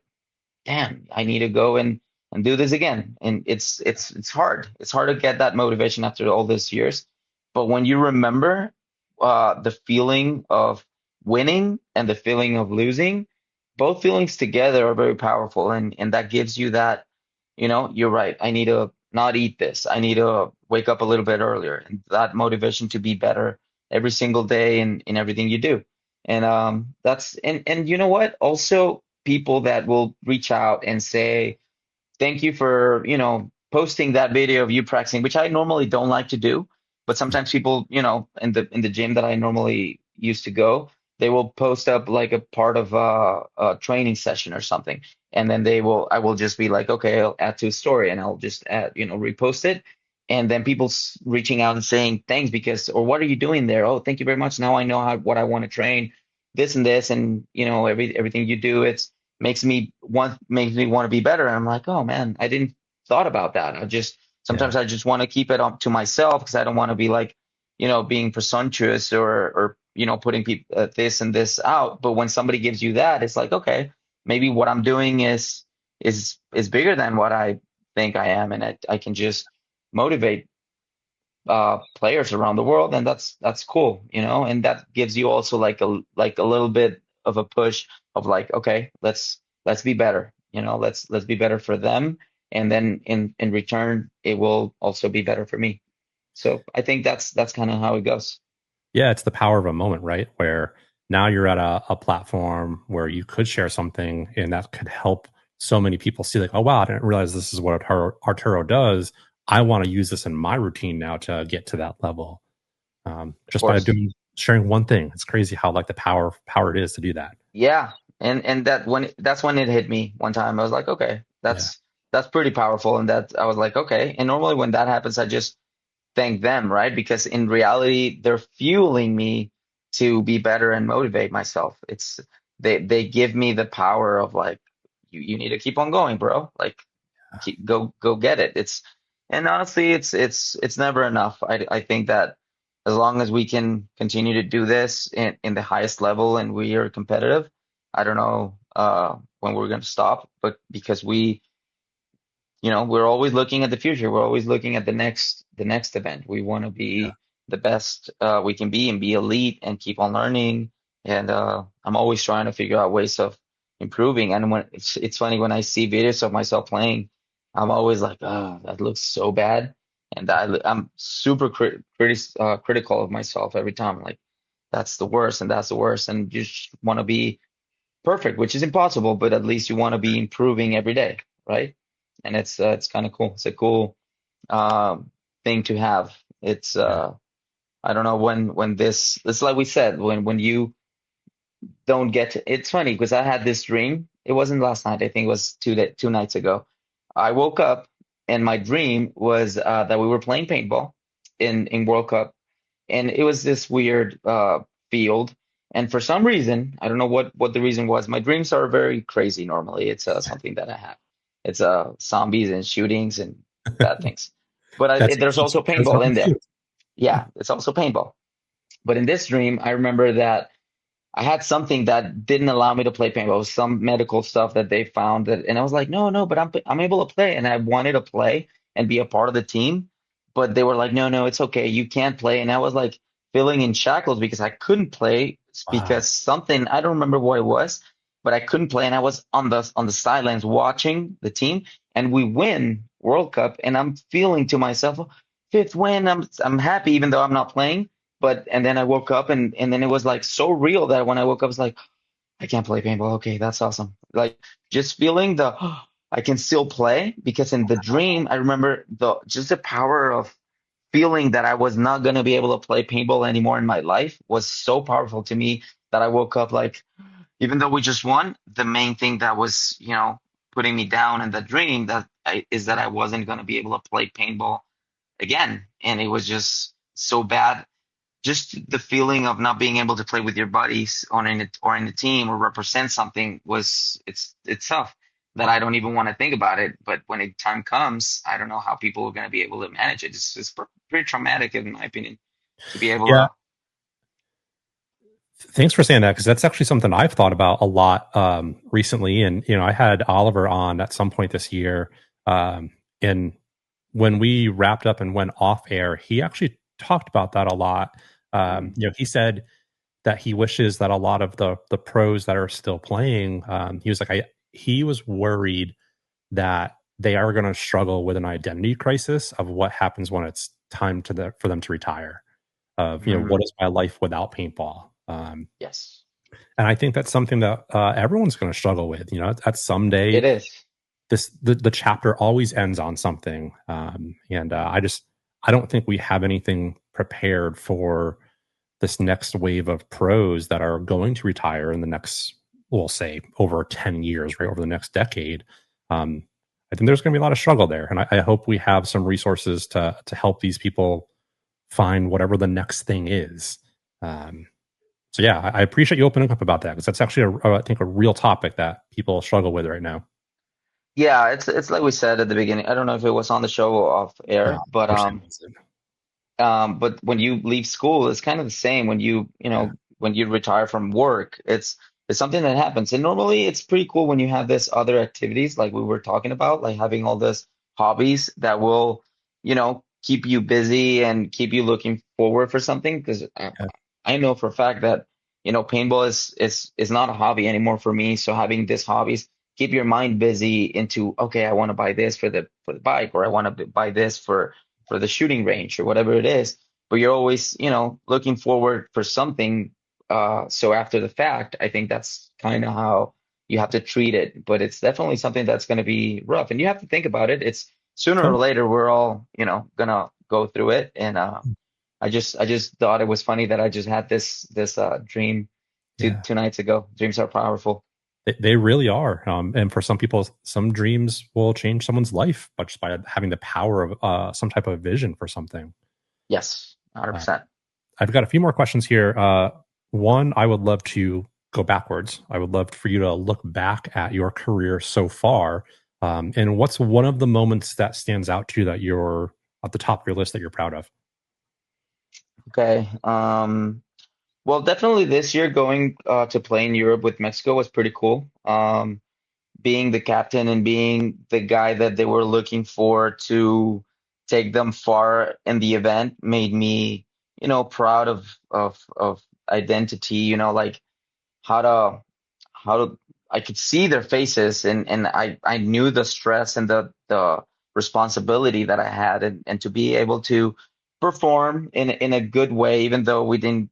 damn, I need to go and do this again. And it's hard. It's hard to get that motivation after all these years. But when you remember the feeling of winning and the feeling of losing, both feelings together are very powerful. And that gives you that, you're right. I need to not eat this. I need to wake up a little bit earlier. And that motivation to be better every single day in everything you do. And and you know what? Also, people that will reach out and say, thank you for, posting that video of you practicing, which I normally don't like to do. But sometimes people, in the gym that I normally used to go, they will post up like a part of a training session or something. And then I will just be like, okay, I'll add to a story and I'll just add, repost it. And then people reaching out and saying thanks or what are you doing there? Oh, thank you very much. Now I know what I want to train, this and this, and everything you do, makes me want to be better. And I'm like, oh man, I didn't thought about that. Sometimes I just want to keep it up to myself, because I don't want to be like, being presumptuous or putting people this and this out. But when somebody gives you that, it's like, okay, maybe what I'm doing is is bigger than what I think I am, and I can just motivate players around the world, and that's cool, and that gives you also like a little bit of a push of like, okay, let's be better, let's be better for them, and then in return, it will also be better for me. So I think that's kind of how it goes. Yeah, it's the power of a moment, right? Where now you're at a platform where you could share something and that could help so many people see, like, oh, wow, I didn't realize this is what Arturo does. I want to use this in my routine now to get to that level. Of Just by course. sharing one thing. It's crazy how like the power it is to do that. Yeah, and that's when it hit me one time. I was like, okay, Yeah. that's pretty powerful, and that I was like, okay. And normally when that happens, I just thank them, right? Because in reality, they're fueling me to be better and motivate myself. They give me the power of like, you need to keep on going, bro. Like, go get it. And honestly, it's never enough. I think that as long as we can continue to do this in the highest level and we are competitive, I don't know when we're going to stop, but because we're always looking at the future. We're always looking at the next event. We want to Yeah. be the best we can be and be elite and keep on learning. And I'm always trying to figure out ways of improving. And when it's funny when I see videos of myself playing, I'm always like, oh, that looks so bad. And I'm super critical of myself every time. Like, that's the worst and that's the worst. And you just want to be perfect, which is impossible, but at least you want to be improving every day, right? And it's kind of cool. It's a cool um, thing to have. It's Yeah. I don't know when this it's like we said, when you don't get to, it's funny because I had this dream. It wasn't last night. I think it was two nights ago. I woke up and my dream was that we were playing paintball in World Cup, and it was this weird field. And for some reason, I don't know what the reason was. My dreams are very crazy normally. It's something that I have. It's zombies and shootings and bad things. But That's there's also shows up paintball in too. there. Yeah, it's also paintball. But in this dream, I remember that I had something that didn't allow me to play paintball. It was some medical stuff that they found that, and I was like, no, no, but I'm able to play, and I wanted to play and be a part of the team, but they were like, no, no, it's okay, you can't play, and I was like feeling in shackles because I couldn't play Wow. because something I don't remember what it was, but I couldn't play, and I was on the sidelines watching the team, and we win World Cup, and I'm feeling to myself, fifth win, I'm happy even though I'm not playing. But and then I woke up and then it was like so real that when I woke up, I was like, I can't play paintball. Okay, that's awesome. Like just feeling the I can still play because in the dream I remember the power of feeling that I was not gonna be able to play paintball anymore in my life was so powerful to me that I woke up like even though we just won, the main thing that was putting me down in the dream is that I wasn't gonna be able to play paintball again, and it was just so bad, just the feeling of not being able to play with your buddies or in a team or represent something it's tough that I don't even want to think about it. But when it time comes, I don't know how people are going to be able to manage it. It's pretty traumatic in my opinion to be able Yeah. to. Thanks for saying that, because that's actually something I've thought about a lot recently. And I had Oliver on at some point this year, and when we wrapped up and went off air, he actually talked about that a lot. He said that he wishes that a lot of the pros that are still playing, he was like, he was worried that they are going to struggle with an identity crisis of what happens when it's time for them to retire. Of what is my life without paintball? Yes, And I think that's something that everyone's going to struggle with. At some it day, is. the chapter always ends on something, and I don't think we have anything prepared for this next wave of pros that are going to retire in the next, we'll say, over 10 years, right, over the next decade. I think there's going to be a lot of struggle there, and I hope we have some resources to help these people find whatever the next thing is. So yeah, I appreciate you opening up about that, because that's actually I think a real topic that people struggle with right now. Yeah, it's like we said at the beginning. I don't know if it was on the show or off No, air, of course it wasn't. but when you leave school, it's kind of the same when you retire from work. It's It's something that happens. And normally it's pretty cool when you have this other activities like we were talking about, like having all this hobbies that will, keep you busy and keep you looking forward for something. Because I know for a fact that, paintball is not a hobby anymore for me. So having these hobbies keep your mind busy into, okay, I want to buy this for the bike, or I want to buy this for the shooting range or whatever it is. But you're always, looking forward for something. So after the fact, I think that's kind of how you have to treat it. But it's definitely something that's going to be rough, and you have to think about it. It's sooner or later we're all, gonna go through it. And I just thought it was funny that I just had this dream two nights ago. Dreams are powerful. They really are. And for some people, some dreams will change someone's life, but just by having the power of some type of vision for something. Yes, 100%. I've got a few more questions here. One, I would love to go backwards. I would love for you to look back at your career so far. And what's one of the moments that stands out to you that you're at the top of your list that you're proud of? Okay. Well, definitely this year going to play in Europe with Mexico was pretty cool. Being the captain and being the guy that they were looking for to take them far in the event made me, proud of identity, like how to I could see their faces, and I knew the stress and the responsibility that I had, and to be able to perform in a good way, even though we didn't,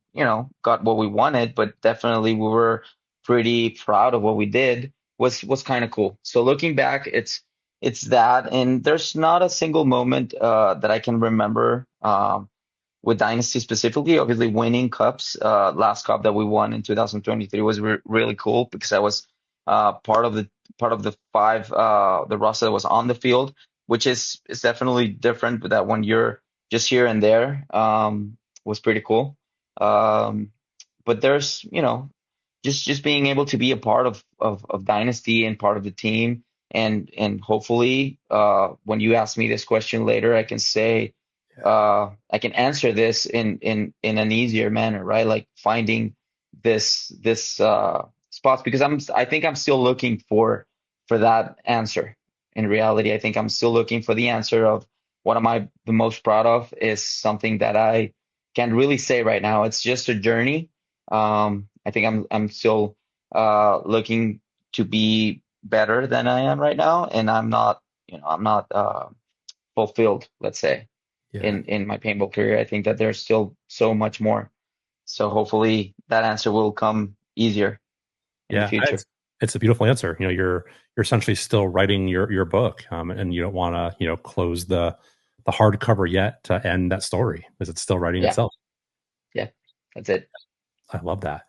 got what we wanted, but definitely we were pretty proud of what we did, was kind of cool. So looking back, it's that, and there's not a single moment that I can remember with Dynasty specifically. Obviously, winning cups, last cup that we won in 2023 was really cool, because I was part of the five, the roster that was on the field, which is definitely different. But that when you're just here and there, was pretty cool. But there's, just being able to be a part of Dynasty and part of the team, and hopefully, when you ask me this question later, I can say, I can answer this in an easier manner, right? Like finding this spots, because I think I'm still looking for that answer. In reality, I think I'm still looking for the answer of what am I the most proud of, is something that I can't really say right now. It's just a journey. I think I'm still looking to be better than I am right now, and I'm not fulfilled, let's say, in my paintball career. I think that there's still so much more. So hopefully that answer will come easier in the future. It's a beautiful answer. You're essentially still writing your book, and you don't want to close the hardcover yet to end that story, because it's still writing itself. Yeah, that's it. I love that.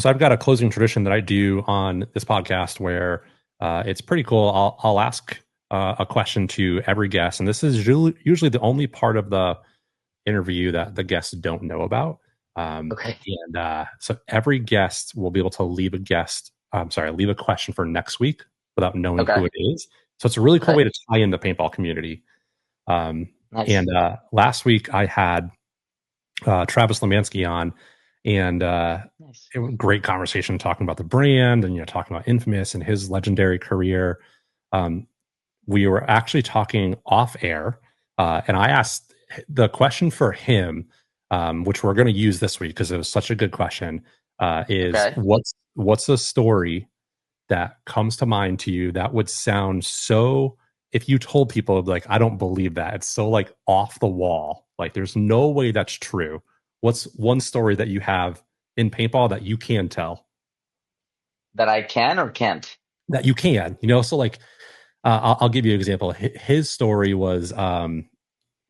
So I've got a closing tradition that I do on this podcast where it's pretty cool. I'll ask a question to every guest, and this is usually the only part of the interview that the guests don't know about. Okay. And so every guest will be able to leave a question for next week without knowing who it is. So it's a really cool way to tie in the paintball community. Nice. And last week I had Travis Lemansky on, and it was a great conversation talking about the brand and talking about Infamous and his legendary career. We were actually talking off air, and I asked the question for him, which we're going to use this week because it was such a good question. Is what's a story that comes to mind to you that would sound so, if you told people, like, I don't believe that, it's so like off the wall, like there's no way that's true. What's one story that you have in paintball that you can tell? That I can or can't? That you can, so like, I'll give you an example. His story was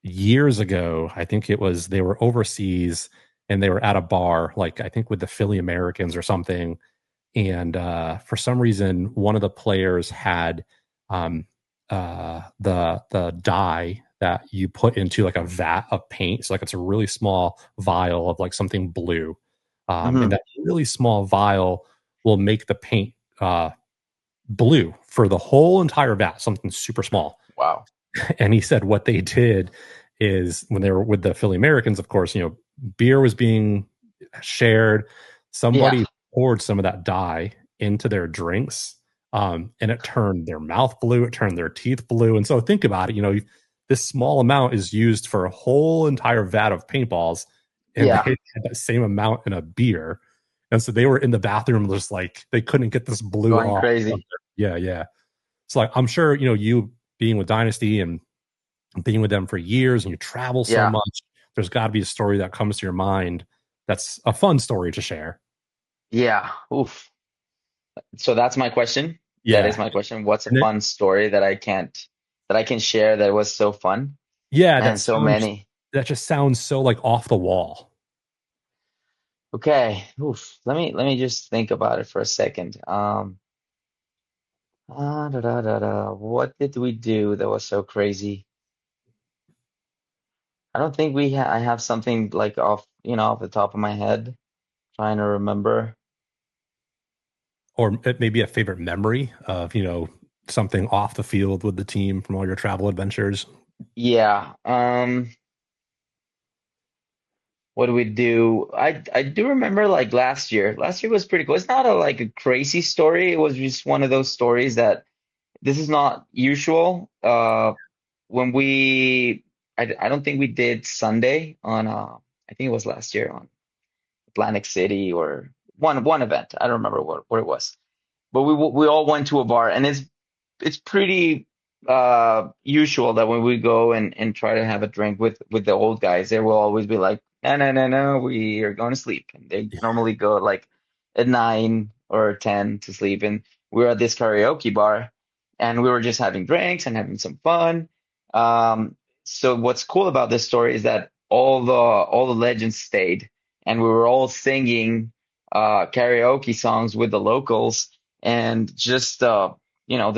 years ago. I think it was, they were overseas and they were at a bar, like I think with the Philly Americans or something. And for some reason, one of the players had the dye that you put into like a vat of paint. So like it's a really small vial of like something blue. And that really small vial will make the paint blue for the whole entire vat, something super small. Wow. And he said what they did is, when they were with the Philly Americans, of course, beer was being shared. Somebody poured some of that dye into their drinks, and it turned their mouth blue, it turned their teeth blue. And so think about it, this small amount is used for a whole entire vat of paintballs, and they Yeah. had that same amount in a beer. And so they were in the bathroom just like they couldn't get this blue Going off. crazy. Yeah. So like I'm sure, you being with Dynasty and being with them for years and you travel so Yeah. much, there's got to be a story that comes to your mind that's a fun story to share. Yeah. Oof. So that's my question. That is Yeah. my question. What's a And fun story that I can share that was so fun? yeah, And so many. that just sounds so like off the wall. Okay. Oof. Let me just think about it for a second. What did we do that was so crazy? I don't think I have something like off the top of my head. Trying to remember. Or it may be a favorite memory of, something off the field with the team from all your travel adventures. Yeah. What do we do? I do remember like last year. Last year was pretty cool. It's not like a crazy story. It was just one of those stories that this is not usual. When I don't think we did Sunday on I think it was last year on Atlantic City or one event. I don't remember what it was. But we all went to a bar, and it's pretty usual that when we go and try to have a drink with the old guys, they will always be like, no, we are going to sleep. And they normally go like at 9 or 10 to sleep. And we were at this karaoke bar, and we were just having drinks and having some fun. So what's cool about this story is that all the legends stayed, and we were all singing karaoke songs with the locals, and just the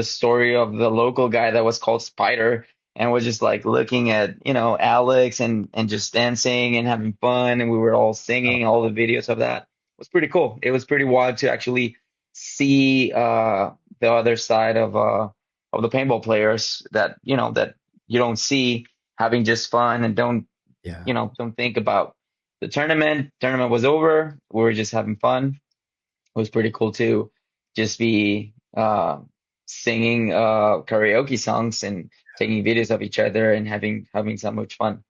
story of the local guy that was called Spider and was just like looking at Alex and just dancing and having fun, and we were all singing. All the videos of that was pretty cool. It was pretty wild to actually see the other side of the paintball players that you don't see, having just fun and Yeah. don't think about the tournament. Tournament was over. We were just having fun. It was pretty cool to just be singing karaoke songs and taking videos of each other and having so much fun.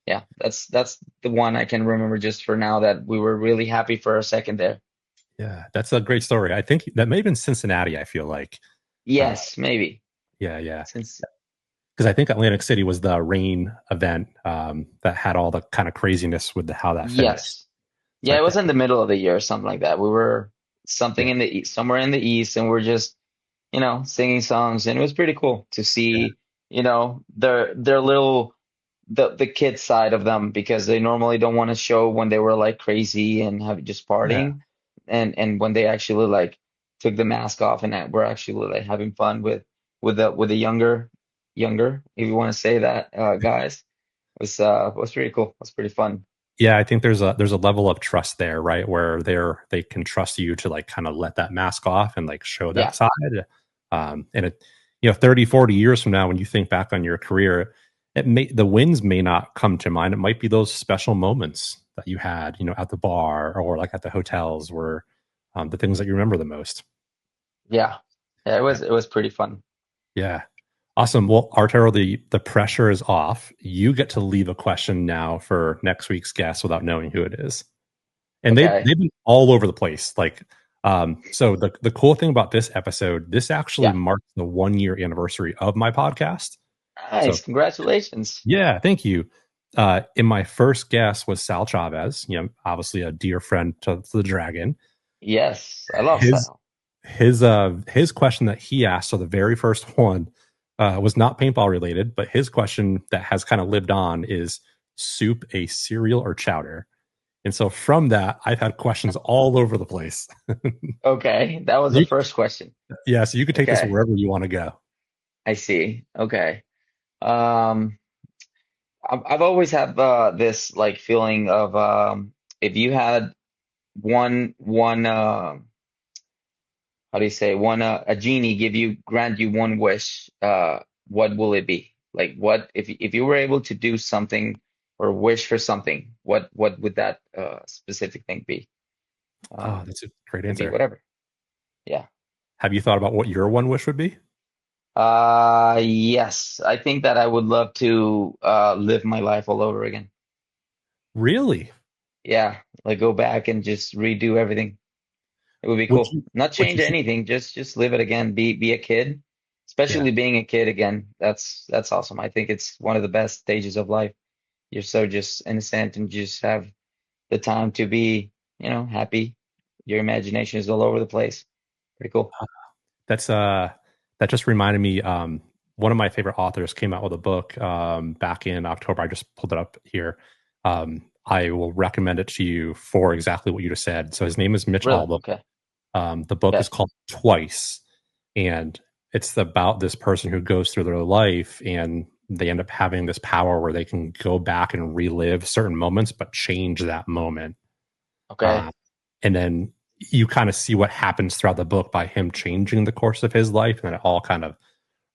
Yeah, that's the one I can remember just for now, that we were really happy for a second there. Yeah, that's a great story. I think that may have been Cincinnati, I feel like. Yes, maybe. Yeah. Since Because I think Atlantic City was the rain event that had all the kind of craziness with how that finished. Yes. It's Yeah, it like was that. in the middle of the year or something like that. We were something Yeah, in the east, somewhere in the east, and we're just singing songs, and it was pretty cool to yeah, see, their little the kid side of them, because they normally don't want to show when they were like crazy and have just yeah. partying, and when they actually like took the mask off and that were actually like having fun with the younger, if you want to say that, guys. It was pretty cool. It was pretty fun. Yeah, I think there's a level of trust there, right? Where they can trust you to like kind of let that mask off and like show that Yeah. side. And it, 30, 40 years from now, when you think back on your career, the wins may not come to mind. It might be those special moments that you had, at the bar or like at the hotels were the things that you remember the most. Yeah. Yeah, it Yeah. was pretty fun. Yeah. Awesome. Well, Arturo, the pressure is off. You get to leave a question now for next week's guest without knowing who it is. And they've Okay. been all over the place. Like, so the cool thing about this episode, this actually Yeah. marks the 1 year anniversary of my podcast. So Nice. Congratulations. yeah, thank you. In my first guest was Sal Chavez, obviously a dear friend to the Dragon. Yes. I love His Sal. his question that he asked, so the very first one, was not paintball related, but his question that has kind of lived on is soup a cereal or chowder? And so from that, I've had questions all over the place. Okay. That was the You- first question. yeah, so you could take this Okay. wherever you want to go. I see. Okay. Um, I've always had this like feeling of, if you had one how do you say, one a genie grant you one wish, what will it be? Like, what if you were able to do something or wish for something, what would that specific thing be? That's a great Could be answer. whatever. Yeah. Have you thought about what your one wish would be? Yes, I think that I would love to live my life all over again. Really? Yeah, like go back and just redo everything. It would be Would cool. you Not would you change anything, just live it again. Be a kid, Yeah. especially being a kid again. That's awesome. I think it's one of the best stages of life. You're so just innocent and just have the time to be, happy. Your imagination is all over the place. Pretty cool. That's that just reminded me, one of my favorite authors came out with a book back in October. I just pulled it up here. I will recommend it to you for exactly what you just said. So his name is Mitch Really? Albom. Okay. The book Okay. is called Twice, and it's about this person who goes through their life and they end up having this power where they can go back and relive certain moments, but change that moment. Okay. And then you kind of see what happens throughout the book by him changing the course of his life, and then it all kind of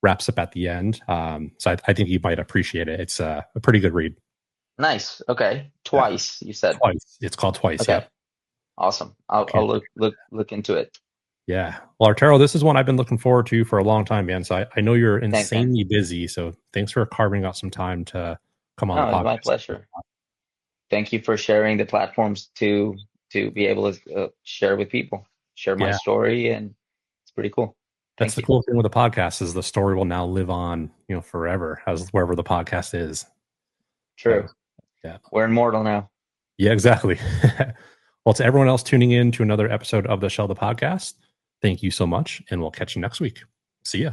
wraps up at the end. So I think you might appreciate it. It's a pretty good read. Nice. Okay. Twice, you said. Twice. It's called Twice. Okay. Yep. Awesome. I'll look into it. Yeah. Well, Arturo, this is one I've been looking forward to for a long time, man. So I know you're Thanks, man. insanely busy. So thanks for carving out some time to come on No, the it's podcast. my pleasure. Thank you for sharing the platforms to be able to share with people, share my story, and it's pretty cool. That's the cool thing with the podcast is the story will now live on, forever as wherever the podcast is. True. So, yeah. We're immortal now. Yeah, exactly. Well, to everyone else tuning in to another episode of the Shellda Podcast, thank you so much, and we'll catch you next week. See ya.